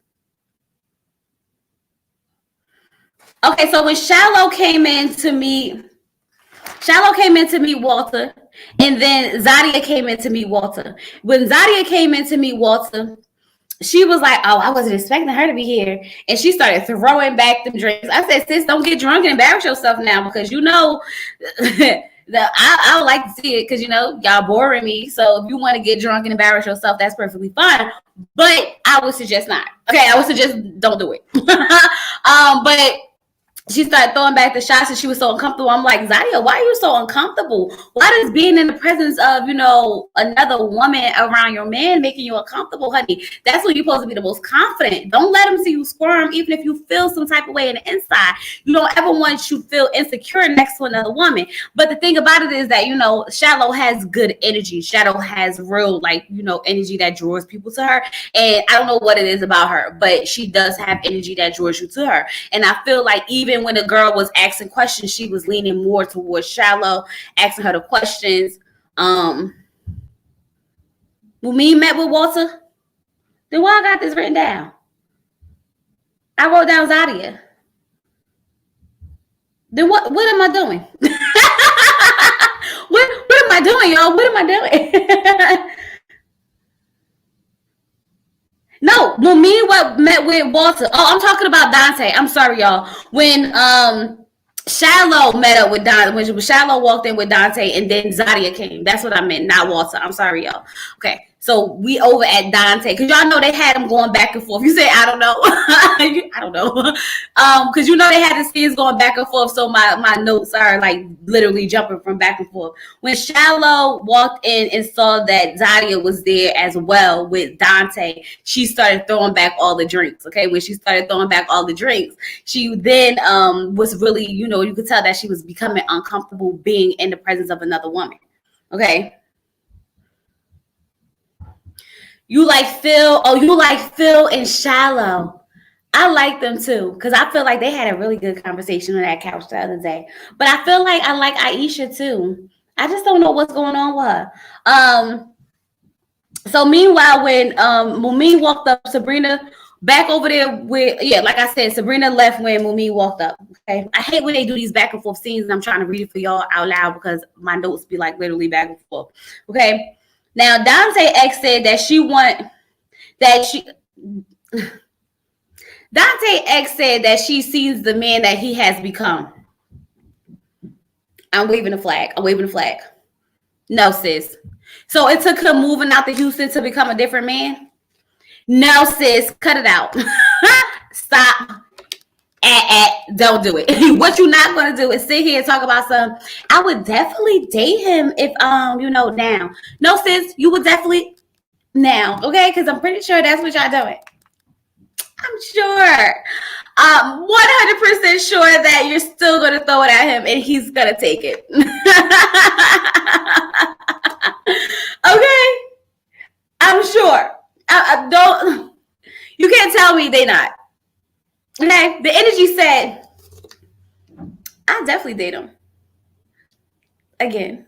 Okay, so when Shiloh came in to meet Walter, and then Zadia came in to meet Walter. When Zadia came in to meet Walter, she was like, "Oh, I wasn't expecting her to be here," and she started throwing back the drinks. I said, "Sis, don't get drunk and embarrass yourself now, because you know I would like to see it because y'all boring me. So if you want to get drunk and embarrass yourself, that's perfectly fine. But I would suggest not. Okay, I would suggest don't do it. But she started throwing back the shots and she was so uncomfortable. I'm like, Zadia, why are you so uncomfortable? Why does being in the presence of, another woman around your man making you uncomfortable, honey? That's when you're supposed to be the most confident. Don't let him see you squirm, even if you feel some type of way in the inside. You don't ever want you to feel insecure next to another woman. But the thing about it is that, Shiloh has good energy. Shiloh has real, energy that draws people to her. And I don't know what it is about her, but she does have energy that draws you to her. And I feel like even when the girl was asking questions, she was leaning more towards Shiloh, asking her the questions. When me met with Walter, then why I got this written down? I wrote down Zadia. Then what am I doing? what am I doing, y'all? What am I doing? No, when me met with Walter. Oh, I'm talking about Dante. I'm sorry, y'all. When Shiloh met up with Dante, when Shiloh walked in with Dante, and then Zadia came. That's what I meant, not Walter. I'm sorry, y'all. Okay, so we over at Dante because y'all know they had them going back and forth. You say I don't know, I don't know, because you know they had the scenes going back and forth. So my notes are like literally jumping from back and forth. When Shiloh walked in and saw that Zadia was there as well with Dante, she started throwing back all the drinks. Okay, when she started throwing back all the drinks, she then was really, you could tell that she was becoming uncomfortable being in the presence of another woman. Okay. You like Phil? Oh, you like Phil and Shiloh. I like them too because I feel like they had a really good conversation on that couch the other day. But I feel like I like Aisha too. I just don't know what's going on with her. So meanwhile, when Mumin walked up, Sabrina back over there with, like I said, Sabrina left when Mumin walked up. Okay, I hate when they do these back and forth scenes, and I'm trying to read it for y'all out loud because my notes be like literally back and forth. Okay. Now, Dante X said that Dante X said that she sees the man that he has become. I'm waving the flag. No, sis. So it took him moving out to Houston to become a different man? No, sis. Cut it out. Stop. Don't do it. What you're not going to do is sit here and talk about some. I would definitely date him if now. No, sis, you would definitely now, okay? Because I'm pretty sure that's what y'all doing. I'm sure. 100% sure that you're still going to throw it at him and he's going to take it. Okay? I'm sure. I don't. You can't tell me they not. Okay? The energy said, I'll definitely date him. Again.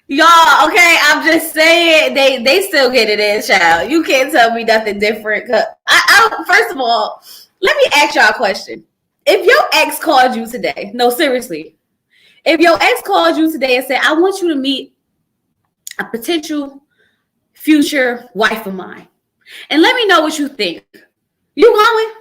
Y'all, okay, I'm just saying they still get it in, child. You can't tell me nothing different. First of all, let me ask y'all a question. If your ex called you today, no, seriously, if your ex called you today and said, I want you to meet a potential future wife of mine, and let me know what you think, you going?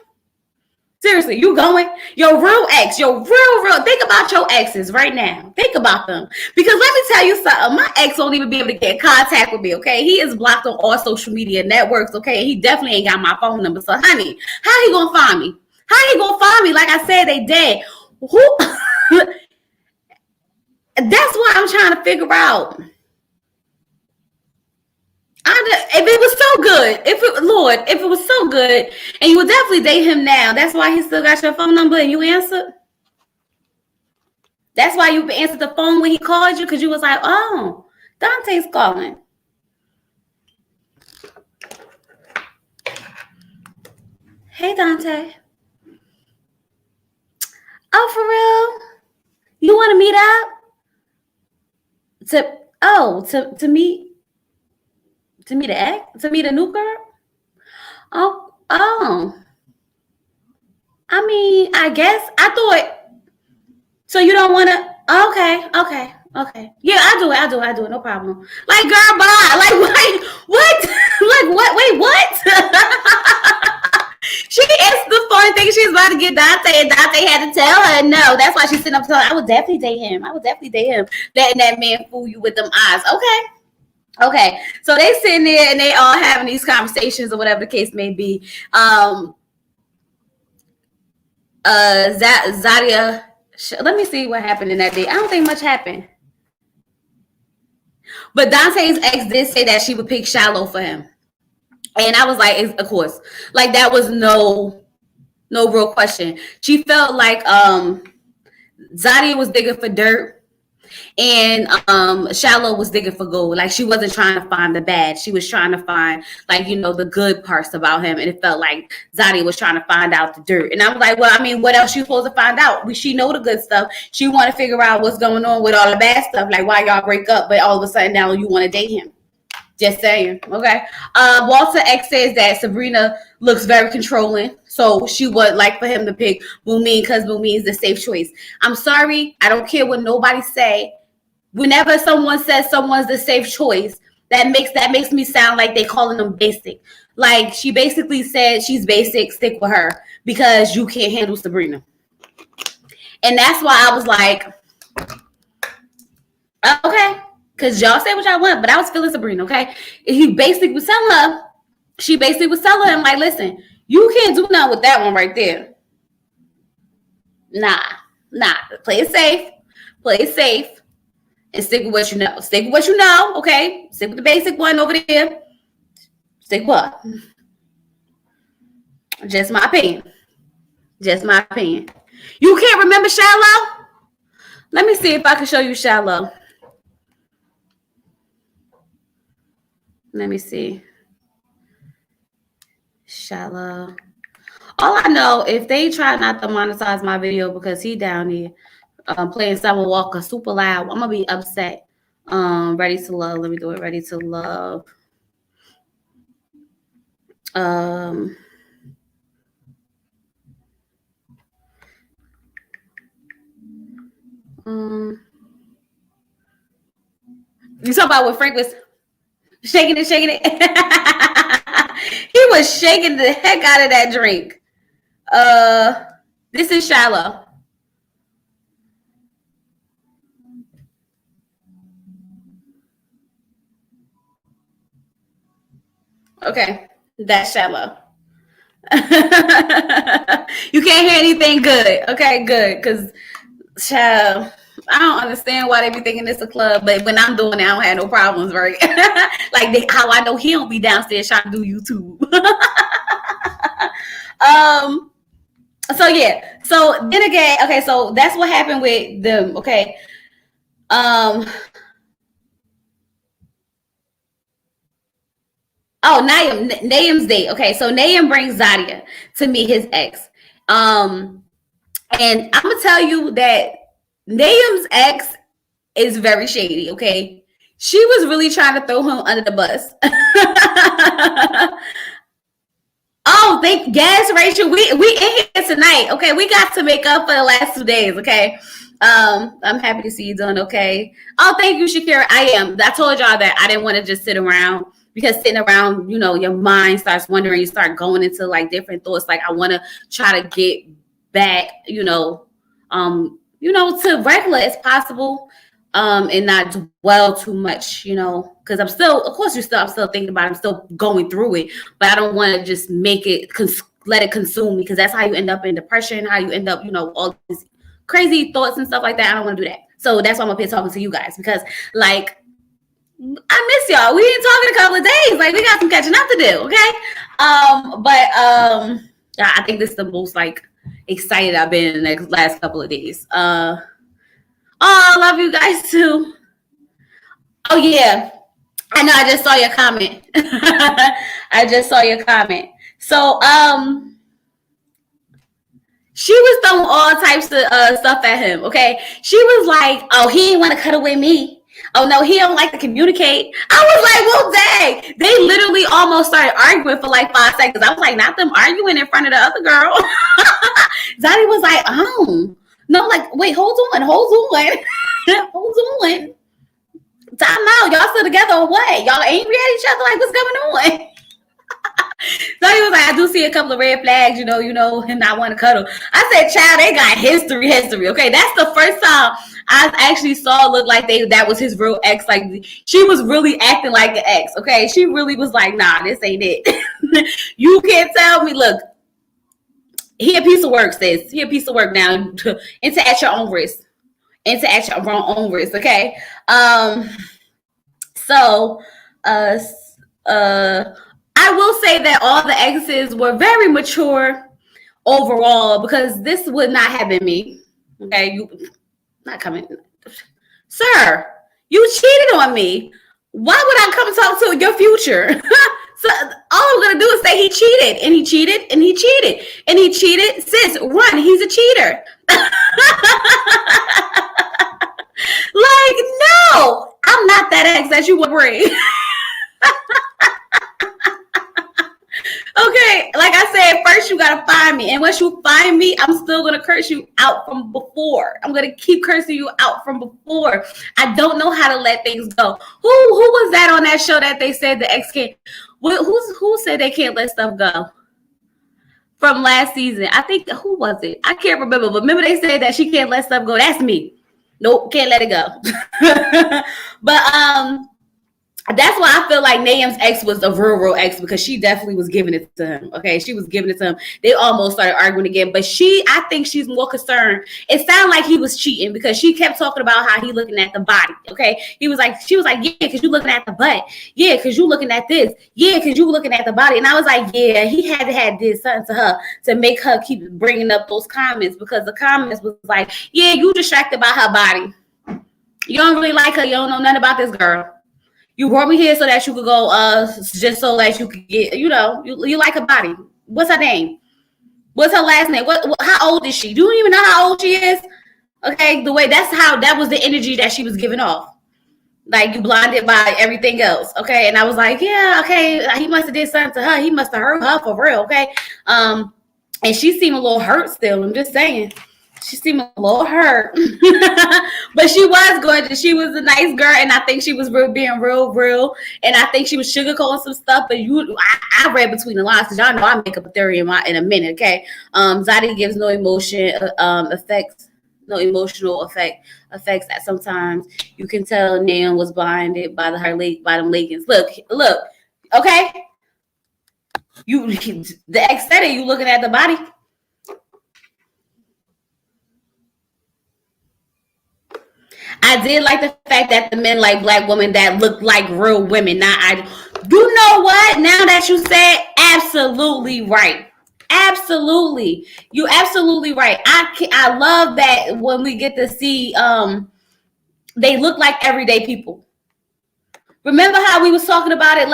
Seriously, you going? Your real ex, your real. Think about your exes right now. Think about them. Because let me tell you something. My ex won't even be able to get in contact with me, okay? He is blocked on all social media networks, okay? He definitely ain't got my phone number. So, honey, how he gonna find me? How he gonna find me? Like I said, they dead. Who? That's what I'm trying to figure out. If it was so good, if it was so good, and you would definitely date him now, that's why he still got your phone number and you answered. That's why you answered the phone when he called you, because you was like, oh, Dante's calling. Hey, Dante. Oh, for real? You want to meet up? To meet? To meet an ex? To meet a new girl? Oh. I mean, I guess I thought. So you don't want to? Okay. Yeah, I do it. No problem. Like, girl, bye. Like, what? Like, what? Wait, what? She answered the phone thinking she was about to get Dante, and Dante had to tell her no. That's why she's sitting up telling her, I would definitely date him. Letting that man fool you with them eyes. Okay. So they sitting there and they all having these conversations or whatever the case may be. Zadia, let me see what happened in that day. I don't think much happened. But Dante's ex did say that she would pick Shiloh for him. And I was like, of course. Like, that was no real question. She felt like Zadia was digging for dirt and Shiloh was digging for gold. Like, she wasn't trying to find the bad. She was trying to find, like, the good parts about him. And it felt like Zadia was trying to find out the dirt. And I was like, well, I mean, what else you supposed to find out? She know the good stuff. She want to figure out what's going on with all the bad stuff. Like, why y'all break up, but all of a sudden now you want to date him. Just saying. Okay. Walter X says that Sabrina looks very controlling, so she would like for him to pick Mumin because Mumin is the safe choice. I'm sorry, I don't care what nobody say. Whenever someone says someone's the safe choice, that makes me sound like they calling them basic. Like she basically said she's basic, stick with her because you can't handle Sabrina. And that's why I was like, okay, because y'all say what y'all want, but I was feeling Sabrina, okay? He basically was telling her, she basically was telling him, like, listen, you can't do nothing with that one right there. Nah. Play it safe, and stick with what you know. Stick with what you know, okay? Stick with the basic one over there. Stick what? Just my opinion. You can't remember Shiloh? Let me see if I can show you Shiloh. Let me see. Shiloh. All I know, if they try not to monetize my video because he down here playing Summer Walker super loud, I'm gonna be upset. Ready to Love. Let me do it. Ready to Love. You talking about what Frank was shaking it? He was shaking the heck out of that drink. This is Shiloh. Okay, that's Shiloh. You can't hear anything good. Okay, good. Because, child, I don't understand why they be thinking it's a club, but when I'm doing it, I don't have no problems, right? Like how I know he don't be downstairs trying to do YouTube. So yeah. So then again, okay, so that's what happened with them, okay. Oh, Naeem's date. Okay, so Naeem brings Zadia to meet his ex. And I'm gonna tell you that Naeem's ex is very shady, okay? She was really trying to throw him under the bus. Oh, yes, Rachel. We in here tonight. Okay, we got to make up for the last 2 days, okay? I'm happy to see you doing okay. Oh, thank you, Shakira. I am. I told y'all that I didn't want to just sit around because sitting around, you know, your mind starts wondering, you start going into like different thoughts. Like I want to try to get back, to regular as possible. And not dwell too much, because I'm still thinking about it. I'm still going through it, but I don't want to just make it, let it consume me, because that's how you end up in depression, how you end up, all these crazy thoughts and stuff like that. I don't want to do that. So that's why I'm up here talking to you guys, because like, I miss y'all. We ain't talking a couple of days. Like we got some catching up to do. Okay. I think this is the most like excited I've been in the last couple of days. Oh, I love you guys too. Oh yeah, I know. I just saw your comment. So she was throwing all types of stuff at him. Okay, she was like, "Oh, he didn't want to cut away me. Oh no, he don't like to communicate." I was like, "Well, dang!" They literally almost started arguing for like 5 seconds. I was like, "Not them arguing in front of the other girl." Zaddy was like, "Oh." No, like, wait, hold on. Hold on. Time out. Y'all still together or what? Y'all angry at each other? Like, what's going on? So he was like, I do see a couple of red flags, him not want to cuddle. I said, child, they got history. Okay, that's the first time I actually saw it look like that was his real ex. Like, she was really acting like an ex, okay? She really was like, nah, this ain't it. You can't tell me, look, he a piece of work, sis. He a piece of work now. Enter at your own risk. Okay? So, I will say that all the exes were very mature overall, because this would not have been me. Okay? You not coming. Sir, you cheated on me. Why would I come talk to your future? So all I'm gonna do is say he cheated, and he cheated, and he cheated, and he cheated. Sis, run, he's a cheater. Like, no, I'm not that ex that you would bring. like I said, first you gotta find me, and once you find me, I'm still gonna curse you out from before. I'm gonna keep cursing you out from before. I don't know how to let things go. Who was that on that show that they said the ex can't? Who said they can't let stuff go? From last season, I think who was it? I can't remember, but remember they said that she can't let stuff go. That's me. Nope, can't let it go. But that's why I feel like Nahum's ex was a real ex, because she definitely was giving it to him. Okay, she was giving it to him. They almost started arguing again, but I think she's more concerned. It sounded like he was cheating because she kept talking about how he looking at the body. Okay, she was like, yeah, because you looking at the butt. Yeah, because you looking at this. Yeah, because you looking at the body. And I was like, yeah, he had to have did something to her to make her keep bringing up those comments, because the comments was like, yeah, you distracted by her body. You don't really like her. You don't know nothing about this girl. You brought me here so that you could go, just so that you could get, you like her body. What's her name? What's her last name? How old is she? Do you even know how old she is? Okay, that was the energy that she was giving off. Like, you blinded by everything else. Okay, and I was like, yeah, okay, he must have did something to her. He must have hurt her for real. Okay, and she seemed a little hurt still. I'm just saying. She seemed a little hurt, but she was gorgeous. She was a nice girl, and I think she was being real, and I think she was sugarcoating some stuff. But I read between the lines, because y'all know I make up a theory in a minute. Okay, Zaddy gives no emotion effects, no emotional effects that sometimes you can tell Nahum was blinded by them leggings. Look, okay, the ex said it. You looking at the body. I did like the fact that the men like black women that look like real women. You know what? Now that you said, absolutely right. Absolutely. You absolutely right. I love that when we get to see they look like everyday people. Remember how we was talking about it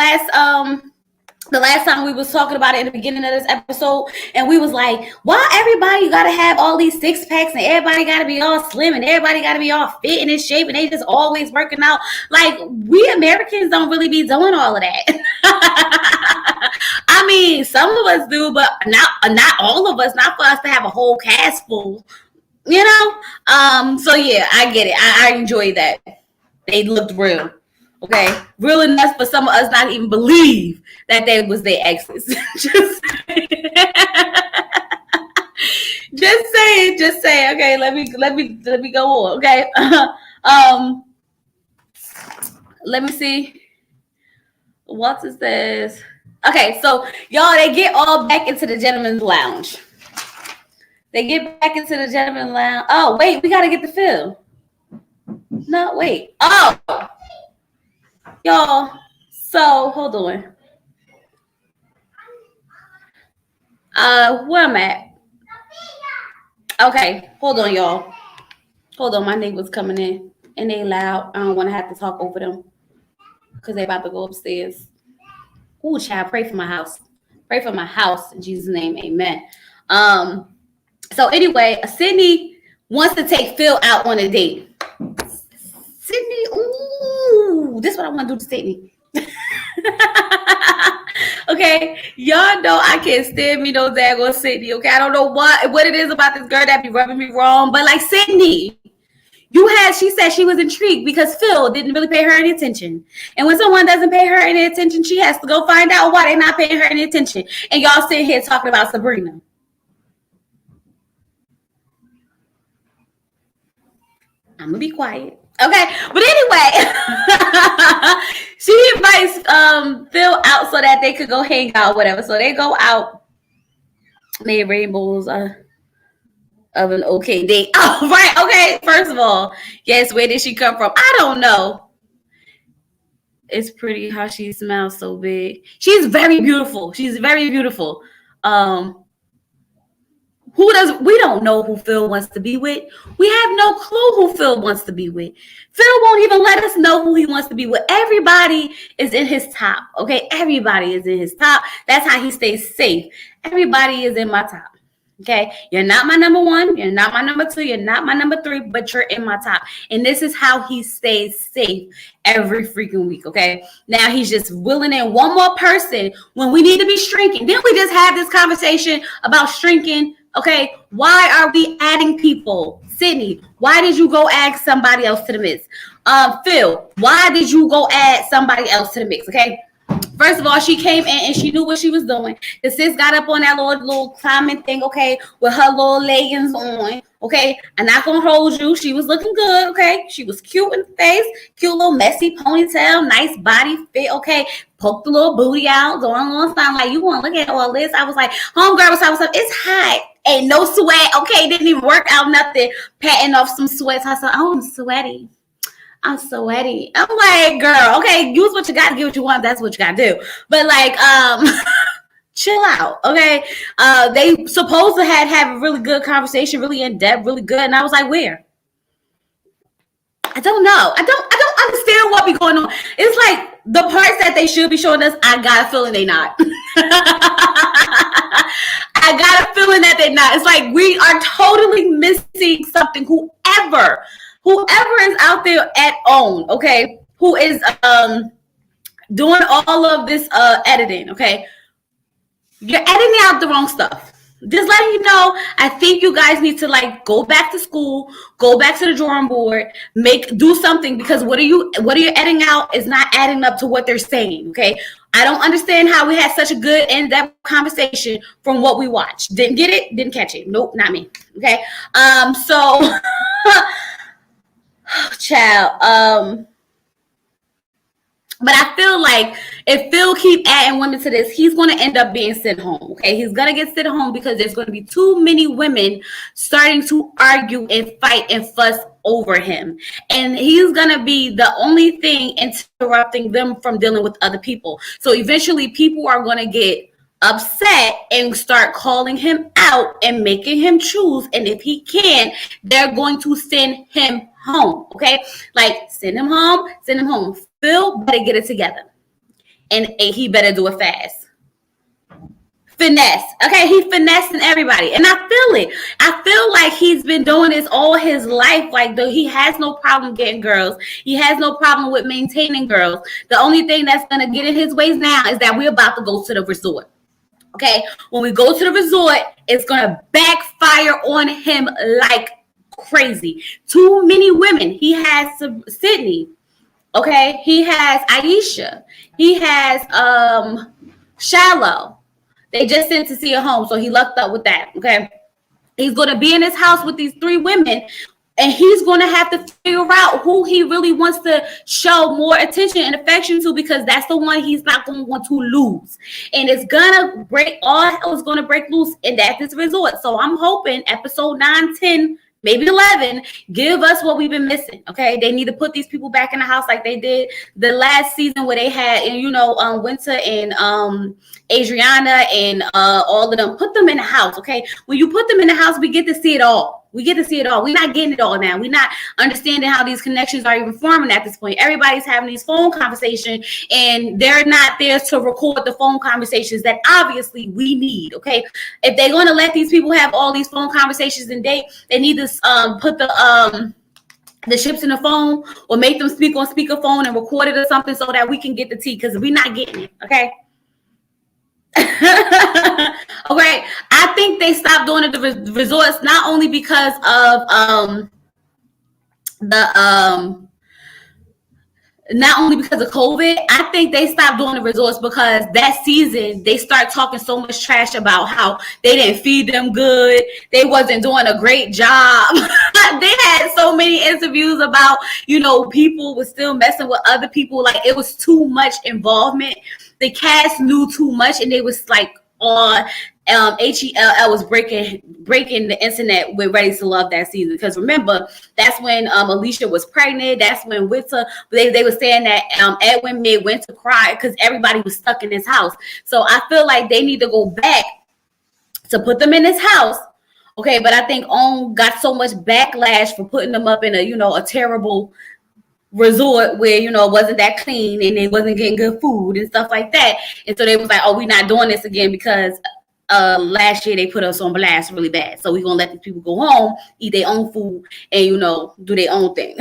the last time we was talking about it in the beginning of this episode, and we was like, why everybody gotta have all these six packs, and everybody gotta be all slim, and everybody gotta be all fit and in shape, and they just always working out? Like, we Americans don't really be doing all of that. I mean, some of us do, but not all of us. Not for us to have a whole cast full, So yeah, I get it. I enjoy that. They looked real. Okay, real enough for some of us not even believe that they was their exes. Just saying. Okay, let me go on. Okay, let me see. What is this? Okay, so y'all, they get all back into the gentleman's lounge. Oh wait, we gotta get the film. No, wait. Oh. Y'all, so hold on. Where I'm at? Okay, hold on, y'all. Hold on, my neighbors coming in, and they loud. I don't want to have to talk over them because they about to go upstairs. Ooh, child, pray for my house. Pray for my house in Jesus' name, amen. So anyway, Sydney wants to take Phil out on a date. Sydney, ooh, this is what I want to do to Sydney. Okay, y'all know I can't stand me no daggone Sydney. Okay, I don't know what it is about this girl that be rubbing me wrong, but like, Sydney, she said she was intrigued because Phil didn't really pay her any attention. And when someone doesn't pay her any attention, she has to go find out why they're not paying her any attention. And y'all sitting here talking about Sabrina. I'm gonna be quiet. Okay, but anyway, she invites Phil out so that they could go hang out, whatever. So they go out, made rainbows of an okay date. Oh, right. Okay, first of all, yes, where did she come from? I don't know. It's pretty how she smells so big. She's very beautiful. We don't know who Phil wants to be with. We have no clue who Phil wants to be with. Phil won't even let us know who he wants to be with. Everybody is in his top. Okay, everybody is in his top. That's how he stays safe. Everybody is in my top. Okay, you're not my number one, you're not my number two, you're not my number three, but you're in my top. And this is how he stays safe every freaking week. Okay, now he's just willing in one more person when we need to be shrinking. Didn't we just have this conversation about shrinking? Okay, why are we adding people? Sydney, why did you go add somebody else to the mix? Phil, why did you go add somebody else to the mix? Okay. First of all, she came in and she knew what she was doing. The sis got up on that little climbing thing, okay, with her little leggings on, okay. I'm not gonna hold you. She was looking good, okay. She was cute in the face, cute little messy ponytail, nice body fit, okay. Poke the little booty out, going on sound like you want to look at all this. I was like, homegirl, what's up? It's hot. Ain't no sweat, okay. Didn't even work out nothing. Patting off some sweats. I said, oh, I'm sweaty. I'm sweaty. I'm like, girl, okay, use what you got to get what you want. That's what you got to do. But like, chill out, okay? They supposed to have a really good conversation, really in depth, really good. And I was like, where? I don't know. I don't understand what be going on. It's like the parts that they should be showing us, I got a feeling they not. I got a feeling that they're not. It's like we are totally missing something. Whoever is out there at OWN, okay, who is doing all of this editing, okay, you're editing out the wrong stuff. Just letting you know, I think you guys need to like go back to school, go back to the drawing board, do something, because what are you editing out is not adding up to what they're saying, okay? I don't understand how we had such a good in-depth conversation from what we watched. Didn't get it, didn't catch it. Nope, not me, okay? So... Child, but I feel like if Phil keep adding women to this, he's going to end up being sent home. Okay, he's going to get sent home because there's going to be too many women starting to argue and fight and fuss over him, and he's going to be the only thing interrupting them from dealing with other people. So eventually, people are going to get upset and start calling him out and making him choose. And if he can't, they're going to send him home. Okay, like send him home. Phil better get it together, and he better do it fast. Finesse, okay, he finessing everybody, and I feel it. I feel like he's been doing this all his life. Like, he has no problem getting girls. He has no problem with maintaining girls. The only thing that's gonna get in his ways now is that we're about to go to the resort. Okay, when we go to the resort, it's gonna backfire on him like crazy. Too many women. He has Sydney. Okay, he has Aisha. He has Shiloh. They just sent Tisia home, so he lucked up with that. Okay, he's gonna be in his house with these three women, and he's going to have to figure out who he really wants to show more attention and affection to, because that's the one he's not going to want to lose. And it's going to break, all hell is going to break loose in this resort. So I'm hoping episode 9, 10, maybe 11, give us what we've been missing, okay? They need to put these people back in the house like they did the last season where they had, Winter and Adriana and all of them. Put them in the house, okay? When you put them in the house, we get to see it all. We're not getting it all now. We're not understanding how these connections are even forming at this point. Everybody's having these phone conversations, and they're not there to record the phone conversations that obviously we need, okay? If they're going to let these people have all these phone conversations and they need to put the ships in the phone, or make them speak on speakerphone and record it or something so that we can get the tea, because we're not getting it, okay? Okay, I think they stopped doing it at the resorts not only because of COVID. I think they stopped doing the resorts because that season they start talking so much trash about how they didn't feed them good, they wasn't doing a great job. They had so many interviews about, people was still messing with other people. Like, it was too much involvement. The cast knew too much, and they was like on HELL was breaking the internet with Ready to Love that season. Because remember, that's when Alicia was pregnant. That's when Winter, they were saying that Edwin made Winter cry because everybody was stuck in his house. So I feel like they need to go back to put them in his house. Okay, but I think OWN got so much backlash for putting them up in a terrible resort where it wasn't that clean and they wasn't getting good food and stuff like that. And so they was like, oh, we're not doing this again because last year they put us on blast really bad. So we're gonna let these people go home, eat their own food, and do their own thing.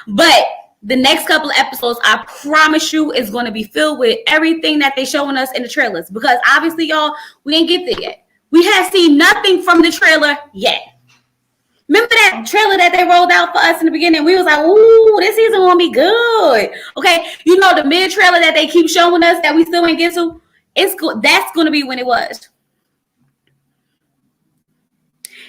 But the next couple of episodes, I promise you, is going to be filled with everything that they're showing us in the trailers. Because obviously, y'all, we ain't get there yet. We have seen nothing from the trailer yet. Remember that trailer that they rolled out for us in the beginning? We was like, ooh, this season gonna be good. Okay, the mid trailer that they keep showing us that we still ain't get to, that's gonna be when it was.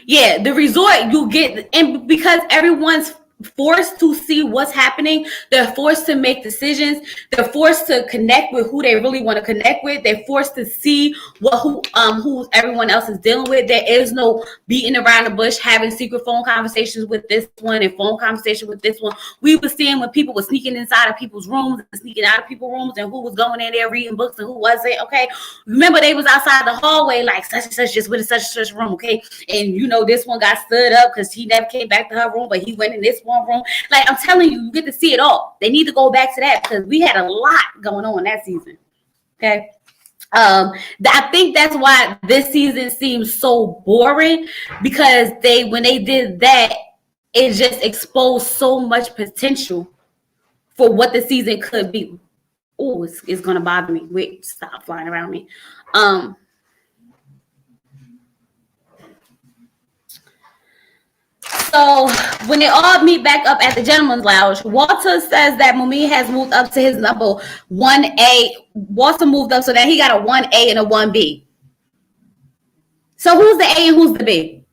Yeah, the resort you get, and because everyone's forced to see what's happening, they're forced to make decisions, they're forced to connect with who they really want to connect with, they're forced to see who everyone else is dealing with. There is no beating around the bush, having secret phone conversations with this one and phone conversation with this one. We were seeing when people were sneaking inside of people's rooms and sneaking out of people's rooms, and who was going in there reading books and who wasn't. Okay, remember they was outside the hallway like such and such just went in such and such room. Okay, and this one got stood up because he never came back to her room, but he went in this one room. Like, I'm telling you, you get to see it all. They need to go back to that because we had a lot going on that season. Okay. I think that's why this season seems so boring, because when they did that, it just exposed so much potential for what the season could be. Oh, it's gonna bother me. Wait, stop flying around me. So when they all meet back up at the gentleman's lounge, Walter says that Mummy has moved up to his number 1A. Walter moved up so that he got a 1A and a 1B. So who's the A and who's the B?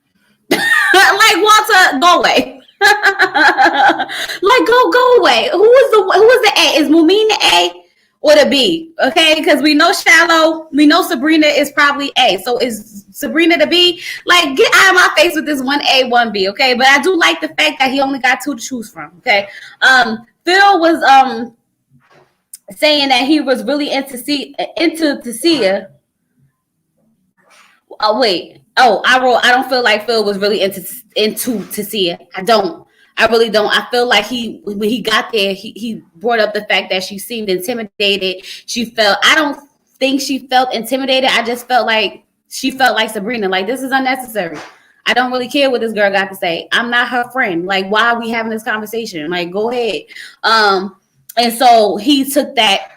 Like, Walter, go away. Like, go away. Who is the A? Is Mummy the A or the B? Okay, because we know Shiloh, we know Sabrina is probably A. So is Sabrina the B? Like, get out of my face with this 1A, 1B. Okay, but I do like the fact that he only got 2 to choose from. Okay, Phil was saying that he was really into Tisia. Oh wait. Oh, I don't feel like Phil was really into Tisia. I really don't. I feel like when he got there, he brought up the fact that she seemed intimidated. I don't think she felt intimidated. I just felt like she felt like Sabrina. Like, this is unnecessary. I don't really care what this girl got to say. I'm not her friend. Like, why are we having this conversation? Like, go ahead. And so he took that,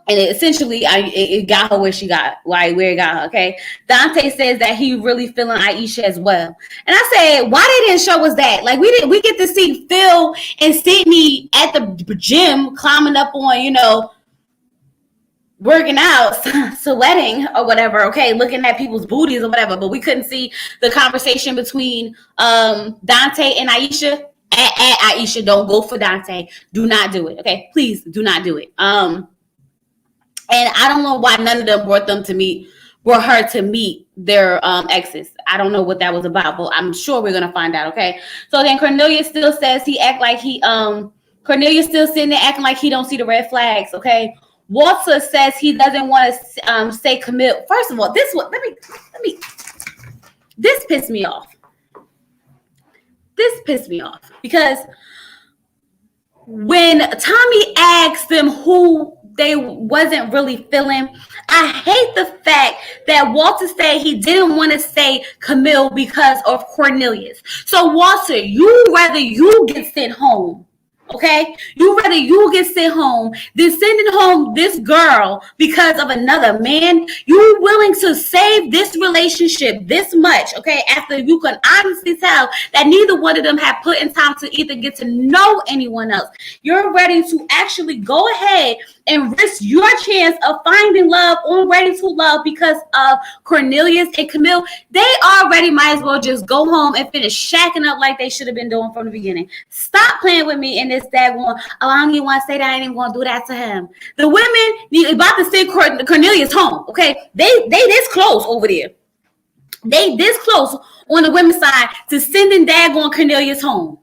and essentially, it got her where it got her. Okay, Dante says that he really feeling Aisha as well, and I said, why they didn't show us that? Like, we get to see Phil and Sydney at the gym climbing up on, working out, sweating or whatever. Okay, looking at people's booties or whatever, but we couldn't see the conversation between Dante and Aisha. At Aisha, don't go for Dante. Do not do it. Okay, please do not do it. And I don't know why none of them brought her to meet their exes. I don't know what that was about, but I'm sure we're gonna find out. Okay. So then Cornelius still says Cornelius still sitting there acting like he don't see the red flags. Okay. Walter says he doesn't want to say Camille. First of all, this pissed me off. This pissed me off because when Tommy asked them who they wasn't really feeling, I hate the fact that Walter said he didn't want to say Camille because of Cornelius. So Walter, rather you get sent home. Okay, you get sent home than sending home this girl because of another man. You willing to save this relationship this much, okay? After you can honestly tell that neither one of them have put in time to either get to know anyone else. You're ready to actually go ahead and risk your chance of finding love on Ready to Love because of Cornelius and Camille. They already might as well just go home and finish shacking up like they should have been doing from the beginning. Stop playing with me in this daggone, I don't even want to say that I ain't even going to do that to him. The women about to send Cornelius home, okay? They this close over there. They this close on the women's side to sending daggone Cornelius home.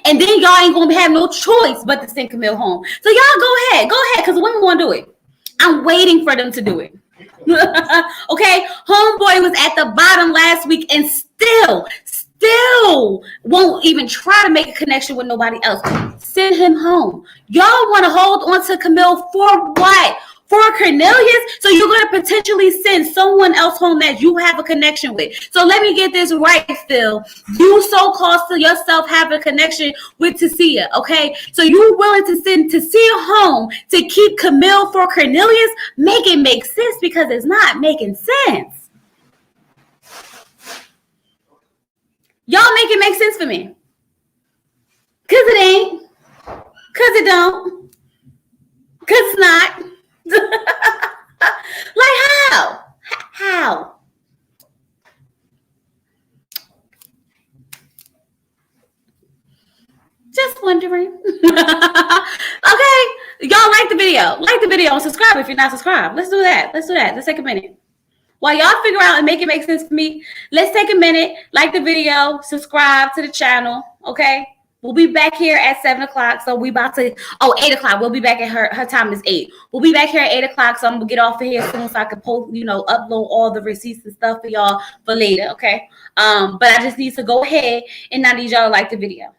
And then y'all ain't gonna have no choice but to send Camille home. So y'all go ahead, because the women want to do it. I'm waiting for them to do it. Okay, homeboy was at the bottom last week and still won't even try to make a connection with nobody else. Send him home. Y'all want to hold on to Camille for what? for Cornelius. So you're going to potentially send someone else home that you have a connection with. So let me get this right, Phil. You so-called to yourself have a connection with Tisia, okay? So you're willing to send Tisia home to keep Camille for Cornelius? Make it make sense, because it's not making sense. Y'all make it make sense for me. Because it ain't. Because it don't. Because it's not. Like how? How? Just wondering. Okay. Y'all like the video. Like the video and subscribe if you're not subscribed. Let's do that. Let's take a minute. While y'all figure out and make it make sense for me, let's take a minute, like the video, subscribe to the channel, okay? We'll be back here at 7 o'clock. So we about to, 8 o'clock. We'll be back at her time is 8. We'll be back here at 8 o'clock. So I'm going to get off of here soon so I can post, upload all the receipts and stuff for y'all for later, okay? But I just need to go ahead and I need y'all to like the video.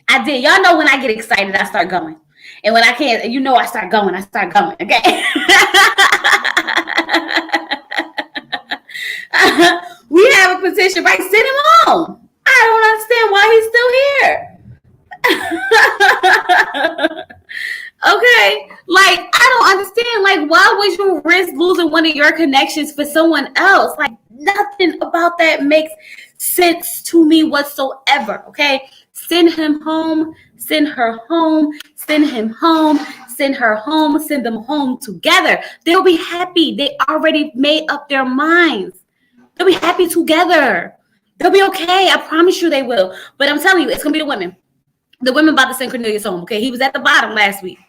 I did. Y'all know when I get excited, I start going. And when I can't, I start going, okay? We have a petition, right? Send him home. I don't understand why he's still here. Okay, like I don't understand. Like, why would you risk losing one of your connections for someone else? Like, nothing about that makes sense to me whatsoever. Okay, send him home, send her home, send him home, send her home, send them home together. They'll be happy. They already made up their minds. They'll be happy together. They'll be okay. I promise you they will. But I'm telling you, it's gonna be the women. The women about to send Cornelius home. Okay, he was at the bottom last week,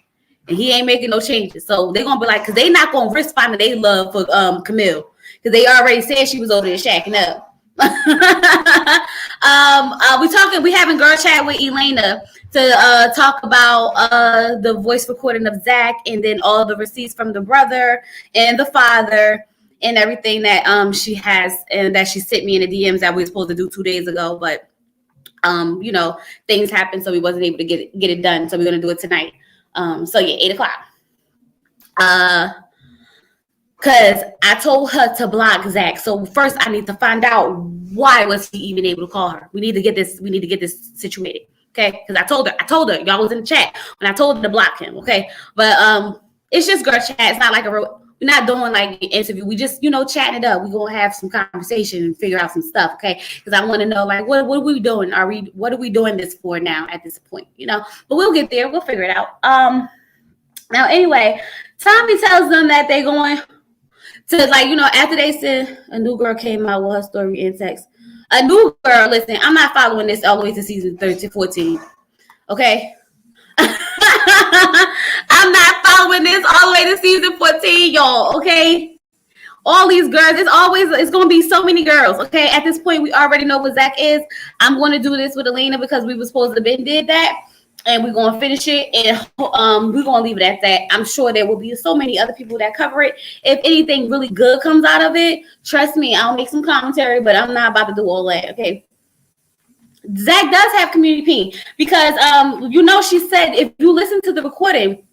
and he ain't making no changes. So they're gonna be like, because they not gonna risk finding their love for Camille, because they already said she was over there shacking up. We having girl chat with Elena to talk about the voice recording of Zach, and then all the receipts from the brother and the father and everything that she has and that she sent me in the DMs that we were supposed to do 2 days ago, but things happened, so we wasn't able to get it done. So we're gonna do it tonight. So yeah, 8 o'clock. Because I told her to block Zach. So first I need to find out why was he even able to call her. We need to get this situated. Okay. Because I told her, y'all was in the chat when I told her to block him. Okay. But it's just girl chat. It's not like we're not doing like an interview. We just, chatting it up. We're gonna have some conversation and figure out some stuff. Okay. Because I want to know, like, what are we doing? What are we doing this for now at this point? But we'll get there. We'll figure it out. Now anyway, Tommy tells them that they're going to, like, after they said a new girl came out with her story in text. A new girl, listen, I'm not following this all the way to season 14. Okay? I'm not following this all the way to season 14, y'all. Okay? All these girls, it's going to be so many girls. Okay? At this point, we already know what Zach is. I'm going to do this with Elena because we were supposed to have been did that. And we're going to finish it, and we're going to leave it at that. I'm sure there will be so many other people that cover it. If anything really good comes out of it, trust me, I'll make some commentary, but I'm not about to do all that, okay? Zach does have community ping because, she said, if you listen to the recording,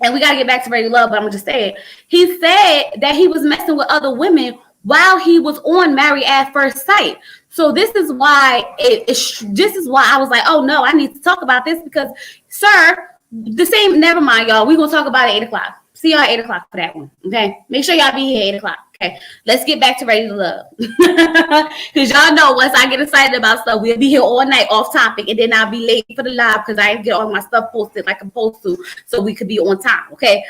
and we got to get back to Ready Love, but I'm going to just say it. He said that he was messing with other women while he was on Married at First Sight. So this is why this is why I was like, oh no, I need to talk about this because, sir, never mind, y'all. We're going to talk about it at 8 o'clock. See y'all at 8 o'clock for that one, okay? Make sure y'all be here at 8 o'clock, okay? Let's get back to Ready to Love. Because y'all know once I get excited about stuff, we'll be here all night off topic, and then I'll be late for the live because I get all my stuff posted like I'm supposed to so we could be on time, okay?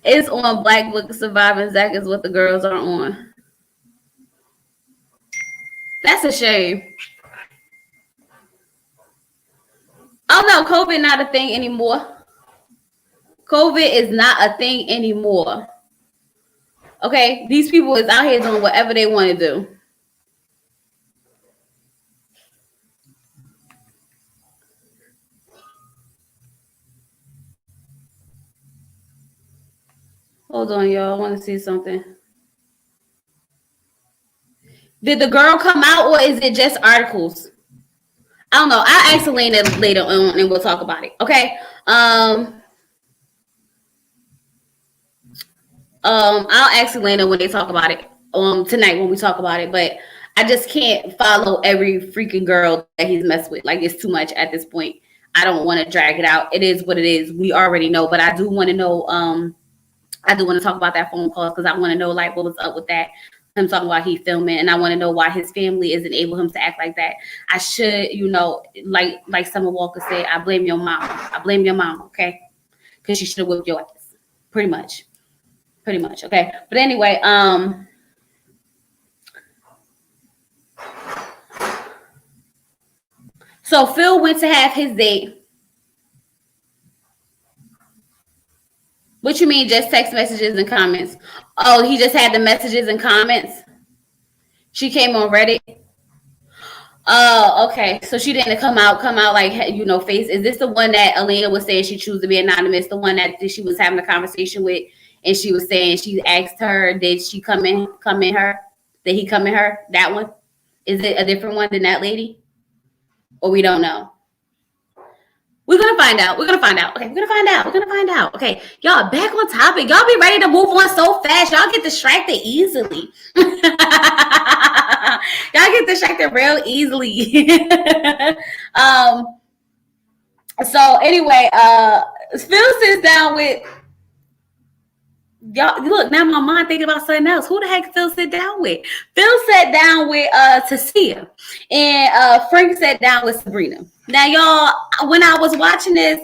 It's on Black Book Surviving Zach is what the girls are on. That's a shame. Oh no, COVID not a thing anymore. COVID is not a thing anymore. Okay, these people is out here doing whatever they want to do. Hold on, y'all. I want to see something. Did the girl come out or is it just articles? I don't know. I'll ask Elena later on and we'll talk about it. Okay. I'll ask Elena when they talk about it. Tonight when we talk about it, but I just can't follow every freaking girl that he's messed with. Like it's too much at this point. I don't want to drag it out. It is what it is. We already know, but I do want to know. I do want to talk about that phone call because I want to know like what was up with that. Him talking about he filming, and I want to know why his family isn't able him to act like that. I should, like Summer Walker said, I blame your mom. I blame your mom, okay? Because she should have whipped your ass, pretty much, okay. But anyway, so Phil went to have his date. What you mean, just text messages and comments? Oh, he just had the messages and comments. She came on Reddit. Oh, okay. So she didn't come out like face. Is this the one that Elena was saying she chose to be anonymous? The one that she was having a conversation with, and she was saying she asked her, did she come in her? Did he come in her? That one? Is it a different one than that lady? Or we don't know? We're gonna find out. Okay, we're gonna find out. Okay, y'all back on topic. Y'all be ready to move on so fast. Y'all get distracted easily. Y'all get distracted real easily. So anyway, Phil sits down with y'all. Look, now my mind thinking about something else. Who the heck Phil sit down with? Phil sat down with Tisia, and Frank sat down with Sabrina. Now, y'all, when I was watching this,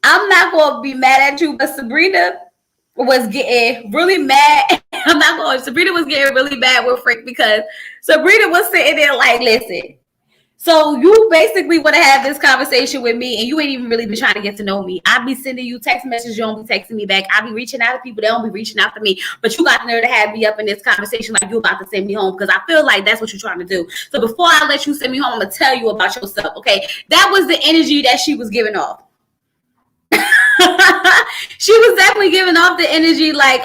I'm not gonna be mad at you, but Sabrina was getting really mad. Sabrina was getting really mad with Frank because Sabrina was sitting there like, listen. So you basically want to have this conversation with me, and you ain't even really been trying to get to know me. I be sending you text messages, you don't be texting me back. I be reaching out to people, they don't be reaching out to me. But you got there to have me up in this conversation like you about to send me home because I feel like that's what you're trying to do. So before I let you send me home, I'm gonna tell you about yourself. Okay, that was the energy that she was giving off. She was definitely giving off the energy like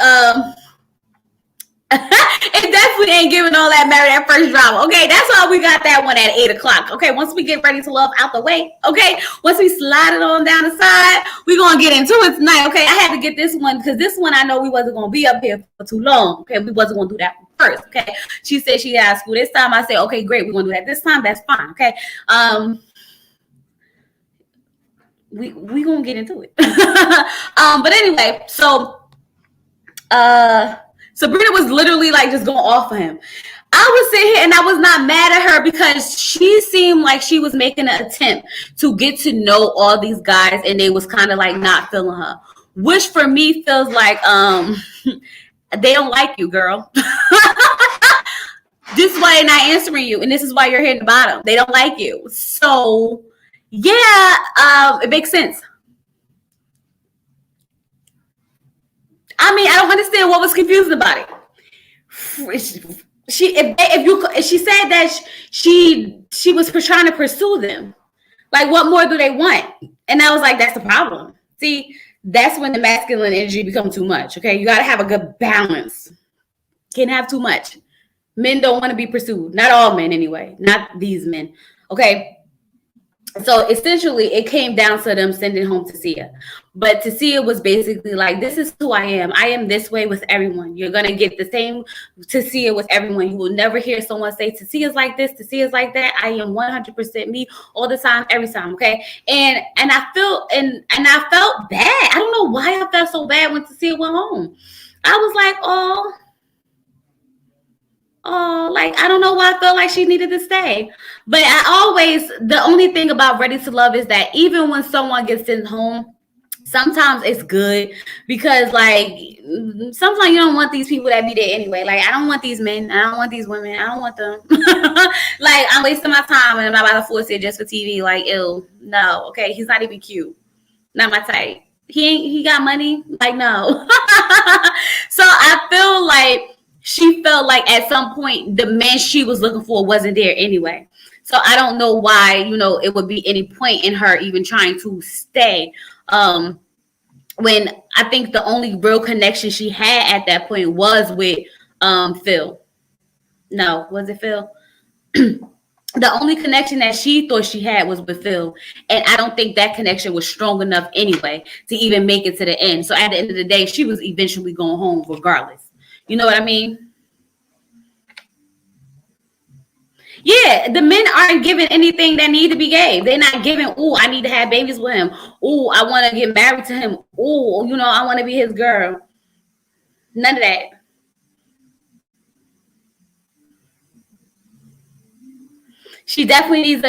it definitely ain't giving all that Married at First drama. Okay, that's why we got that one at 8:00. Okay, once we get Ready to Love out the way. Okay, once we slide it on down the side, we're gonna get into it tonight. Okay, I had to get this one because this one I know we wasn't gonna be up here for too long. Okay, we wasn't gonna do that first. Okay, she said she had school this time. I said, okay, great, we're gonna do that this time. That's fine. Okay, we gonna get into it. But anyway, so Sabrina was literally like just going off of him. I was sitting here and I was not mad at her because she seemed like she was making an attempt to get to know all these guys and they was kind of like not feeling her. Which for me feels like they don't like you, girl. This is why they're not answering you, and this is why you're here at the bottom. They don't like you. So yeah, it makes sense. I mean, I don't understand what was confused about it. She said that she was trying to pursue them. Like, what more do they want? And I was like, that's the problem. See, that's when the masculine energy becomes too much. Okay, you got to have a good balance. Can't have too much. Men don't want to be pursued. Not all men, anyway. Not these men. Okay. So essentially, it came down to them sending home Tisia. But Tisia was basically like, this is who I am. I am this way with everyone. You're going to get the same Tisia with everyone. You will never hear someone say, Tisia's like this, Tisia's like that. I am 100% me all the time, every time, okay? And I felt bad. I don't know why I felt so bad when Tisia went home. I was like, like, I don't know why I felt like she needed to stay. But the only thing about Ready to Love is that even when someone gets sent home, sometimes it's good because, like, sometimes you don't want these people that be there anyway. Like, I don't want these men. I don't want these women. I don't want them. Like, I'm wasting my time and I'm not about to force it just for TV. Like, ew, no. Okay, he's not even cute. Not my type. He got money. Like, no. So I feel like she felt like at some point the man she was looking for wasn't there anyway. So I don't know why, it would be any point in her even trying to stay. When I think the only real connection she had at that point was with Phil. No, was it Phil? The only connection that she thought she had was with Phil. And I don't think that connection was strong enough anyway to even make it to the end. So at the end of the day, she was eventually going home regardless. You know what I mean? Yeah, the men aren't giving anything that need to be gave. They're not giving, oh, I need to have babies with him. Oh, I want to get married to him. Oh, I want to be his girl. None of that. She definitely needs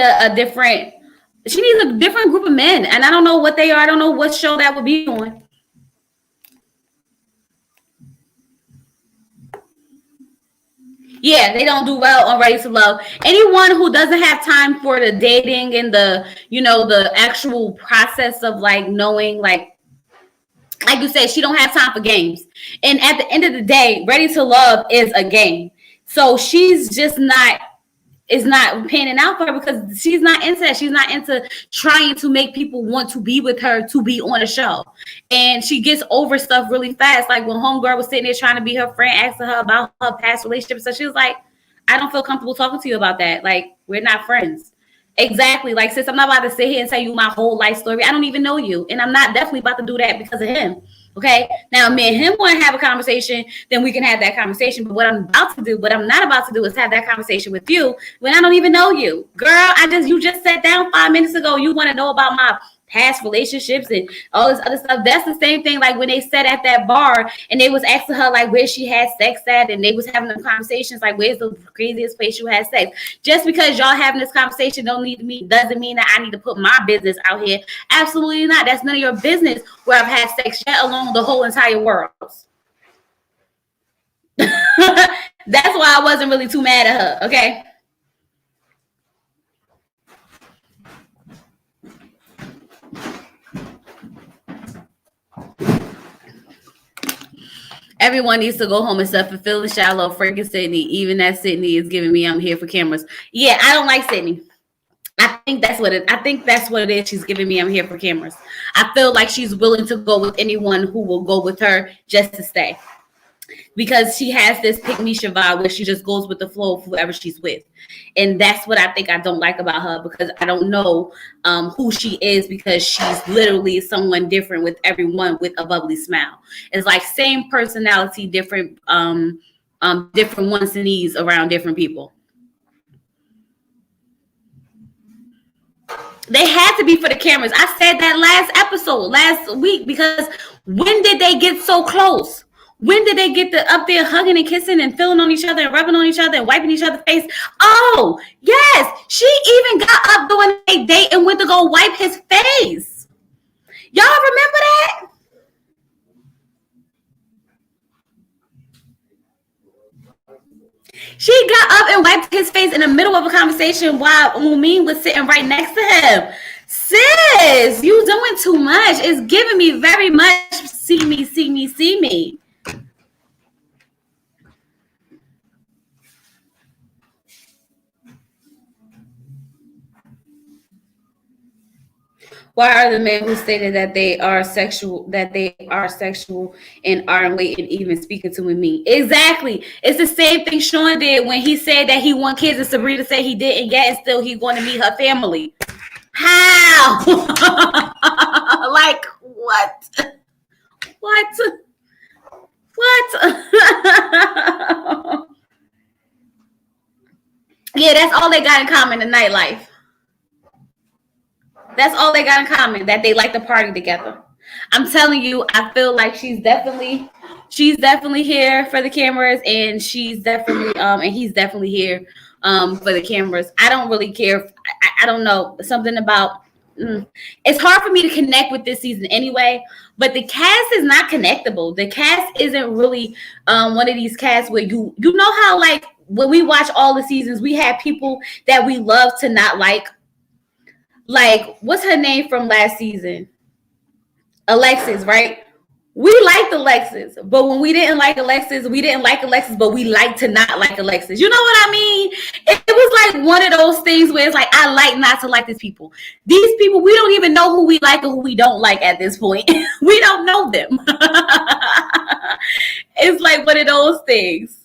she needs a different group of men. And I don't know what they are. I don't know what show that would be on. Yeah, they don't do well on Ready to Love. Anyone who doesn't have time for the dating and the actual process of like knowing, like you said, she don't have time for games. And at the end of the day, Ready to Love is a game. So she's just not is not panning out for her because she's not into that. She's not into trying to make people want to be with her to be on a show. And she gets over stuff really fast. Like when Homegirl was sitting there trying to be her friend, asking her about her past relationship. So she was like, I don't feel comfortable talking to you about that. Like, we're not friends. Exactly. Like, sis, I'm not about to sit here and tell you my whole life story. I don't even know you. And I'm not definitely about to do that because of him. Okay. Now, me and him want to have a conversation, then we can have that conversation. But what I'm not about to do is have that conversation with you when I don't even know you. Girl, you just sat down 5 minutes ago. You want to know about my past relationships and all this other stuff. That's the same thing like when they sat at that bar and they was asking her like where she had sex at, and they was having them conversations like where's the craziest place you had sex. Just because y'all having this conversation doesn't mean that I need to put my business out here. Absolutely not. That's none of your business where I've had sex, yet alone the whole entire world. That's why I wasn't really too mad at her. Okay. Everyone needs to go home except for Phil and Shiloh, Frank and Sydney. Even that Sydney is giving me I'm here for cameras. Yeah, I don't like Sydney. I think that's what it is. She's giving me I'm here for cameras. I feel like she's willing to go with anyone who will go with her just to stay. Because she has this pick Misha vibe where she just goes with the flow of whoever she's with. And that's what I think I don't like about her, because I don't know who she is, because she's literally someone different with everyone with a bubbly smile. It's like same personality, different different wants and needs around different people. They had to be for the cameras. I said that last week, because when did they get so close? When did they get up there hugging and kissing and feeling on each other and rubbing on each other and wiping each other's face? Oh, yes. She even got up during a date and went to go wipe his face. Y'all remember that? She got up and wiped his face in the middle of a conversation while Mumin was sitting right next to him. Sis, you doing too much. It's giving me very much see me, see me, see me. Why are the men who stated that they are sexual and aren't waiting even speaking to me? Exactly. It's the same thing Sean did when he said that he want kids and Sabrina said he didn't get, and still he going to meet her family. How? Like what? What? What? Yeah, that's all they got in common in nightlife. That's all they got in common, that they like to party together. I'm telling you, I feel like she's definitely here for the cameras, and she's definitely and he's definitely here for the cameras. I don't really care. I don't know, something about it's hard for me to connect with this season anyway, but the cast is not connectable. The cast isn't really one of these casts where you know how like when we watch all the seasons, we have people that we love to not like what's her name from last season? Alexis, right? We liked Alexis, but when we didn't like Alexis, but we like to not like Alexis. You know what I mean? It was like one of those things where it's like, I like not to like these people. These people, we don't even know who we like or who we don't like at this point. We don't know them. It's like one of those things.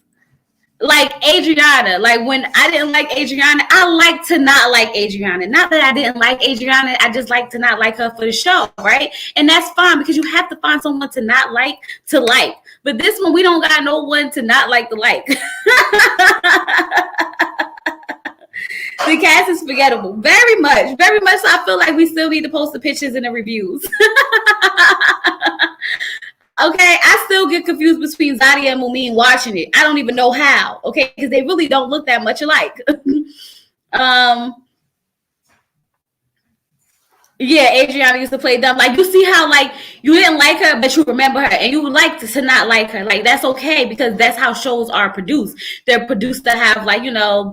like Adriana. Like when I didn't like Adriana, I like to not like Adriana. Not that I didn't like Adriana, I just like to not like her for the show, right? And that's fine because you have to find someone to not like to like. But this one, we don't got no one to not like to like. The cast is forgettable. Very much. Very much. So I feel like we still need to post the pictures in the reviews. Okay, I still get confused between Zadia and Mumin watching it. I don't even know how. Okay, because they really don't look that much alike. Yeah, Adriana used to play dumb. Like you see how like you didn't like her, but you remember her, and you would like to not like her. Like that's okay because that's how shows are produced. They're produced to have like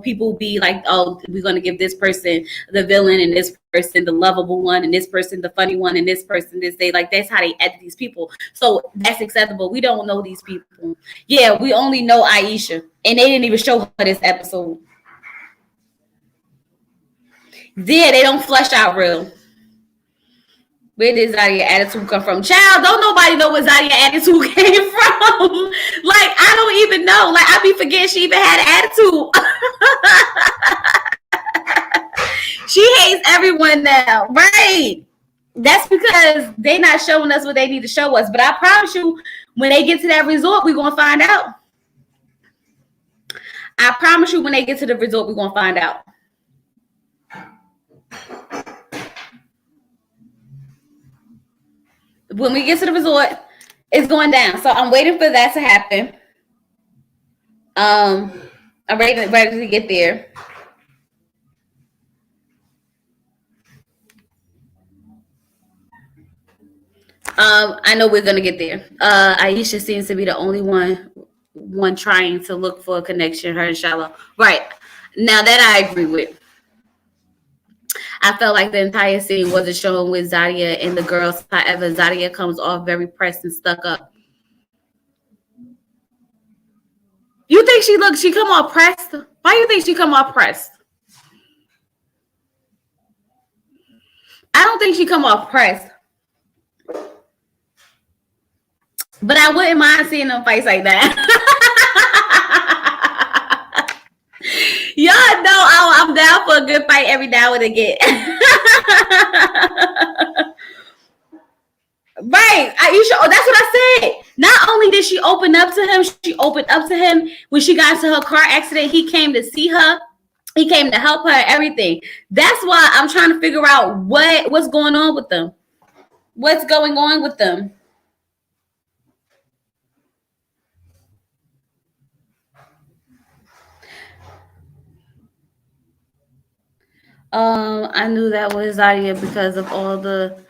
people be like, oh, we're gonna give this person the villain and this person the lovable one and this person the funny one and this person this day. Like that's how they edit these people. So that's acceptable. We don't know these people. Yeah, we only know Aisha, and they didn't even show her this episode. Yeah, they don't flesh out real. Where did Zadia attitude come from? Child, don't nobody know where Zadia attitude came from. Like, I don't even know. Like, I be forgetting she even had attitude. She hates everyone now. Right. That's because they not showing us what they need to show us. But I promise you, when they get to that resort, we're going to find out. I promise you, when they get to the resort, we're going to find out. When we get to the resort, it's going down. So I'm waiting for that to happen. I'm ready to get there. I know we're gonna get there. Aisha seems to be the only one trying to look for a connection. Her and Shiloh, right? Now that I agree with. I felt like the entire scene wasn't showing with Zadia and the girls. However, Zadia comes off very pressed and stuck up. You think she come off pressed? Why do you think she come off pressed? I don't think she come off pressed. But I wouldn't mind seeing them fights like that. Y'all know I'm down for a good fight every now and again. Right. That's what I said. Not only did she open up to him, she opened up to him when she got into her car accident. He came to see her. He came to help her, everything. That's why I'm trying to figure out what's going on with them. What's going on with them? I knew that was Zadia because of all the.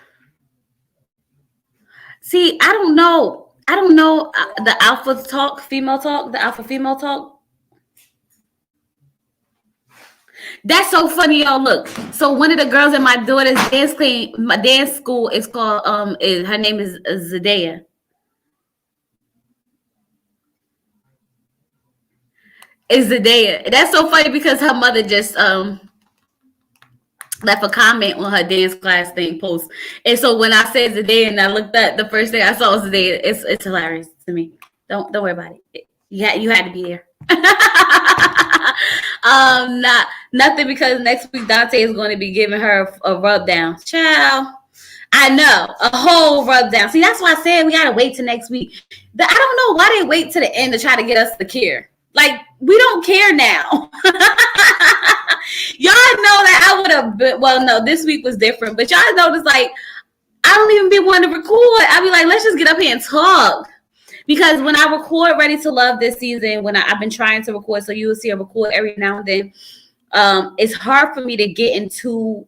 See, I don't know the alpha talk, female talk, the alpha female talk. That's so funny, y'all. Look, so one of the girls in my daughter's dance school is called her name is Zendaya. It's Zendaya. That's so funny because her mother just left a comment on her dance class thing post. And so when I said Zendaya and I looked up, the first thing I saw was Zendaya. It's hilarious to me. Don't worry about it. You had to be there. Nothing because next week Dante is going to be giving her a rub down. Child. I know, a whole rub down. See, that's why I said we gotta wait till next week. I don't know why they wait to the end to try to get us to care. Like, we don't care now. Y'all know that I would have been, well, no, this week was different, but y'all notice, like, I don't even be wanting to record. I be like, let's just get up here and talk. Because when I record Ready to Love this season, when I've been trying to record, so you will see a record every now and then, it's hard for me to get into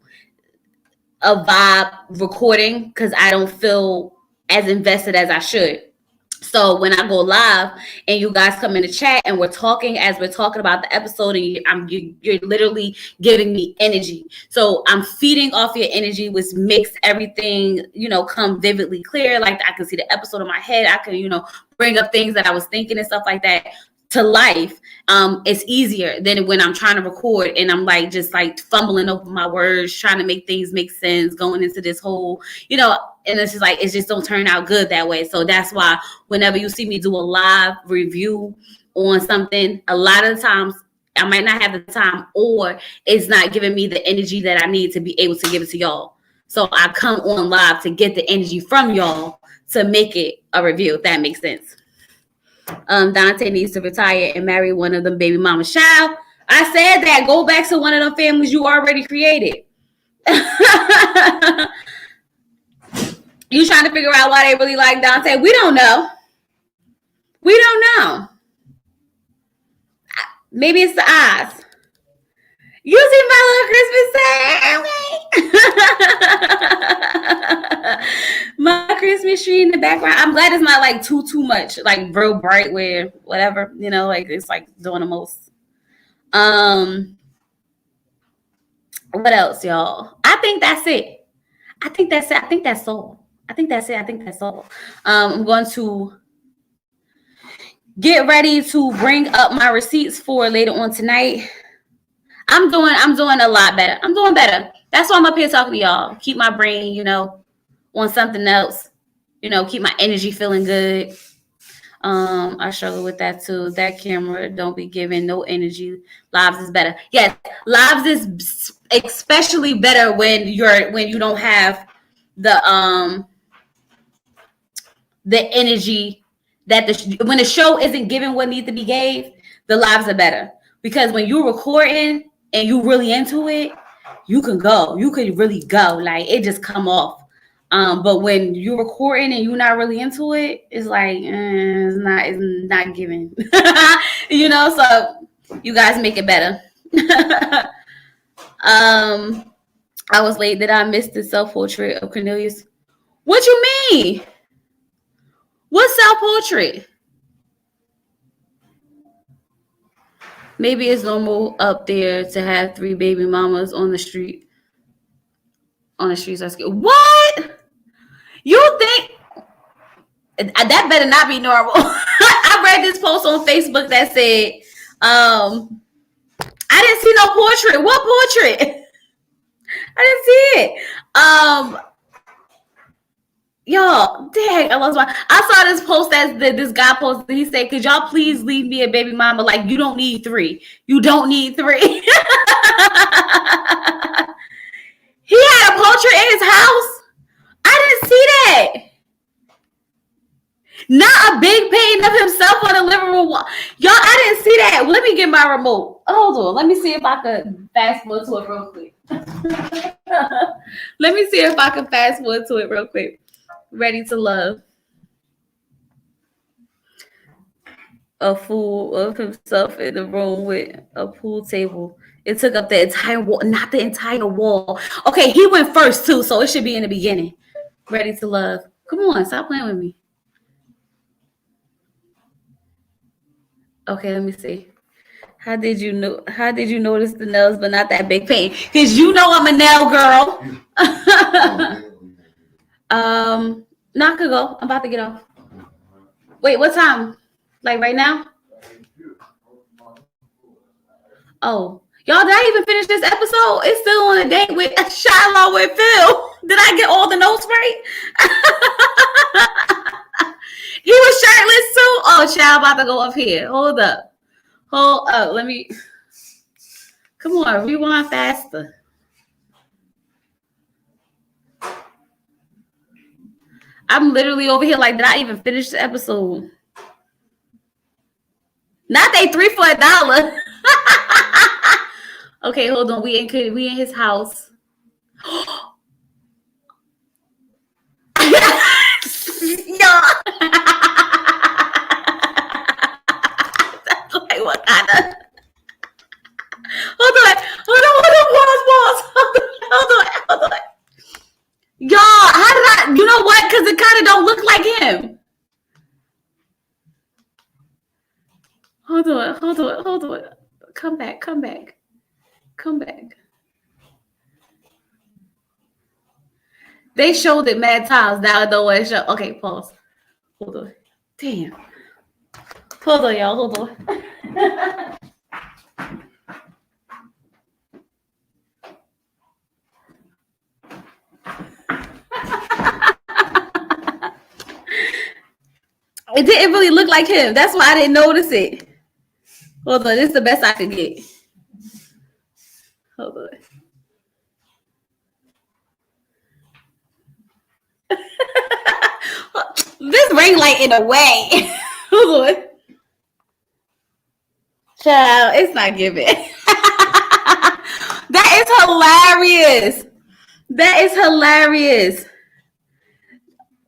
a vibe recording because I don't feel as invested as I should. So when I go live and you guys come in the chat and we're talking as we're talking about the episode and you're literally giving me energy. So I'm feeding off your energy, which makes everything, come vividly clear. Like I can see the episode in my head. I can, bring up things that I was thinking and stuff like that to life. It's easier than when I'm trying to record and I'm just fumbling over my words, trying to make things make sense, going into this whole, and it's just it just don't turn out good that way. So that's why whenever you see me do a live review on something, a lot of the times I might not have the time, or it's not giving me the energy that I need to be able to give it to y'all. So I come on live to get the energy from y'all to make it a review, if that makes sense. Dante needs to retire and marry one of them baby mama's child. I said that. Go back to one of them families you already created. You trying to figure out why they really like Dante? We don't know. We don't know. Maybe it's the eyes. You see my little Christmas tree? My Christmas tree in the background. I'm glad it's not like too much, like real bright where whatever, you know, like it's like doing the most. What else, y'all? I think that's it. I think that's it. I think that's all. I think that's it. I think that's all. I'm going to get ready to bring up my receipts for later on tonight. I'm doing a lot better. I'm doing better. That's why I'm up here talking to y'all. Keep my brain, you know, on something else. You know, keep my energy feeling good. I struggle with that too. That camera don't be giving no energy. Lives is better. Yes, lives is especially better when you don't have the energy that when the show isn't giving what needs to be gave, the lives are better. Because when you're recording and you really into it, you can really go. Like it just come off. But when you're recording and you're not really into it, it's like it's not giving. You know, so you guys make it better. I was late. Did I miss the self-portrait of Cornelius? What you mean? What self-portrait? Maybe it's normal up there to have 3 baby mamas on the street. On the streets, what? You think that better not be normal? I read this post on Facebook that said, I didn't see no portrait. What portrait? I didn't see it. Y'all, dang, I saw this post that this guy posted. He said, could y'all please leave me a baby mama? Like, you don't need 3. You don't need 3. He had a portrait in his house. I didn't see that. Not a big painting of himself on the living room wall. Y'all, I didn't see that. Let me get my remote. Hold on. Let me see if I could fast forward to it real quick. Let me see if I can fast forward to it real quick. Ready to love. A fool of himself in the room with a pool table. It took up the entire wall, not the entire wall. Okay, he went first too, so it should be in the beginning. Ready to love. Come on, stop playing with me. Okay, let me see. How did you notice the nails but not that big paint? Because you know I'm a nail girl. Not could go. I'm about to get off. Wait, what time? Like right now? Oh, y'all, did I even finish this episode? It's still on a date with Shiloh with Phil. Did I get all the notes right? He was shirtless too. Oh, child, about to go up here. Hold up. Let me. Come on, rewind faster. I'm literally over here like, did I even finish the episode? Not they $3 for $1. Okay, hold on. We in his house. Y'all. Like what kind of? Hold on. Pause. Hold on. Y'all, how did I? You know what? Because it kind of don't look like him. Hold on. Come back. They showed it mad times. Now I don't want to show. Okay, pause. Hold on. Damn. Hold on, y'all. Hold on. It didn't really look like him. That's why I didn't notice it. Hold on, this is the best I could get. Hold on. This ring light in a way. Hold on. Child, it's not giving. That is hilarious. That is hilarious.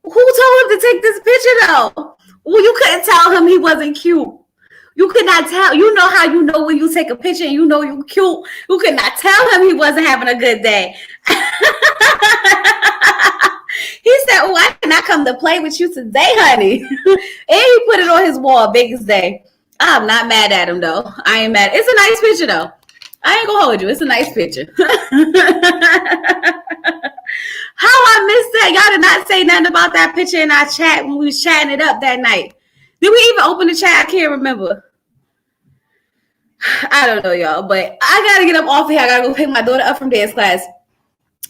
Who told him to take this picture though? Well, you couldn't tell him he wasn't cute. You could not tell. You know how you know when you take a picture and you know you're cute. You could not tell him he wasn't having a good day. He said, "Oh, I cannot come to play with you today, honey." And he put it on his wall, biggest day. I'm not mad at him though. I ain't mad. It's a nice picture though. I ain't gonna hold you. It's a nice picture. How I missed that? Y'all did not say nothing about that picture in our chat when we was chatting it up that night. Did we even open the chat? I can't remember. I don't know, y'all, but I gotta get up off here. I gotta go pick my daughter up from dance class.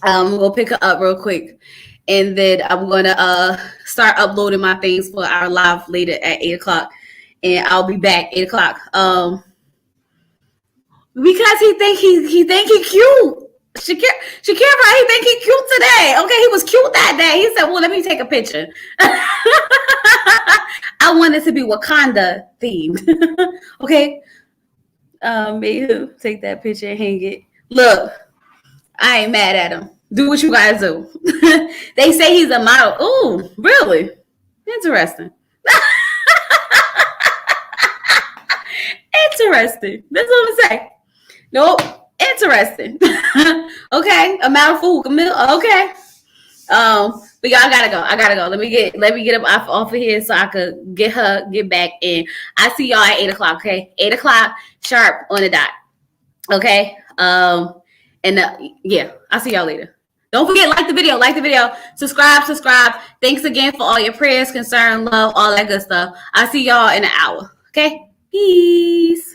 I'm gonna pick her up real quick, and then I'm gonna start uploading my things for our live later at 8:00, and I'll be back 8:00. Because he think he cute. Shakira, right? He think he cute today. Okay, he was cute that day. He said, "Well, let me take a picture." I want it to be Wakanda themed. Okay. Maybe take that picture and hang it. Look, I ain't mad at him. Do what you guys do. They say he's a model. Ooh, really? Interesting. Interesting. That's what I'm saying. Nope. Interesting. Okay. A model for Camille. Okay. But y'all gotta go. I gotta go. Let me get up off of here so I could get back in. I see y'all at 8:00. Okay, 8:00 sharp on the dot. Okay. Yeah, I'll see y'all later. Don't forget, like the video, subscribe. Thanks again for all your prayers, concern, love, all that good stuff. I'll see y'all in an hour. Okay, peace.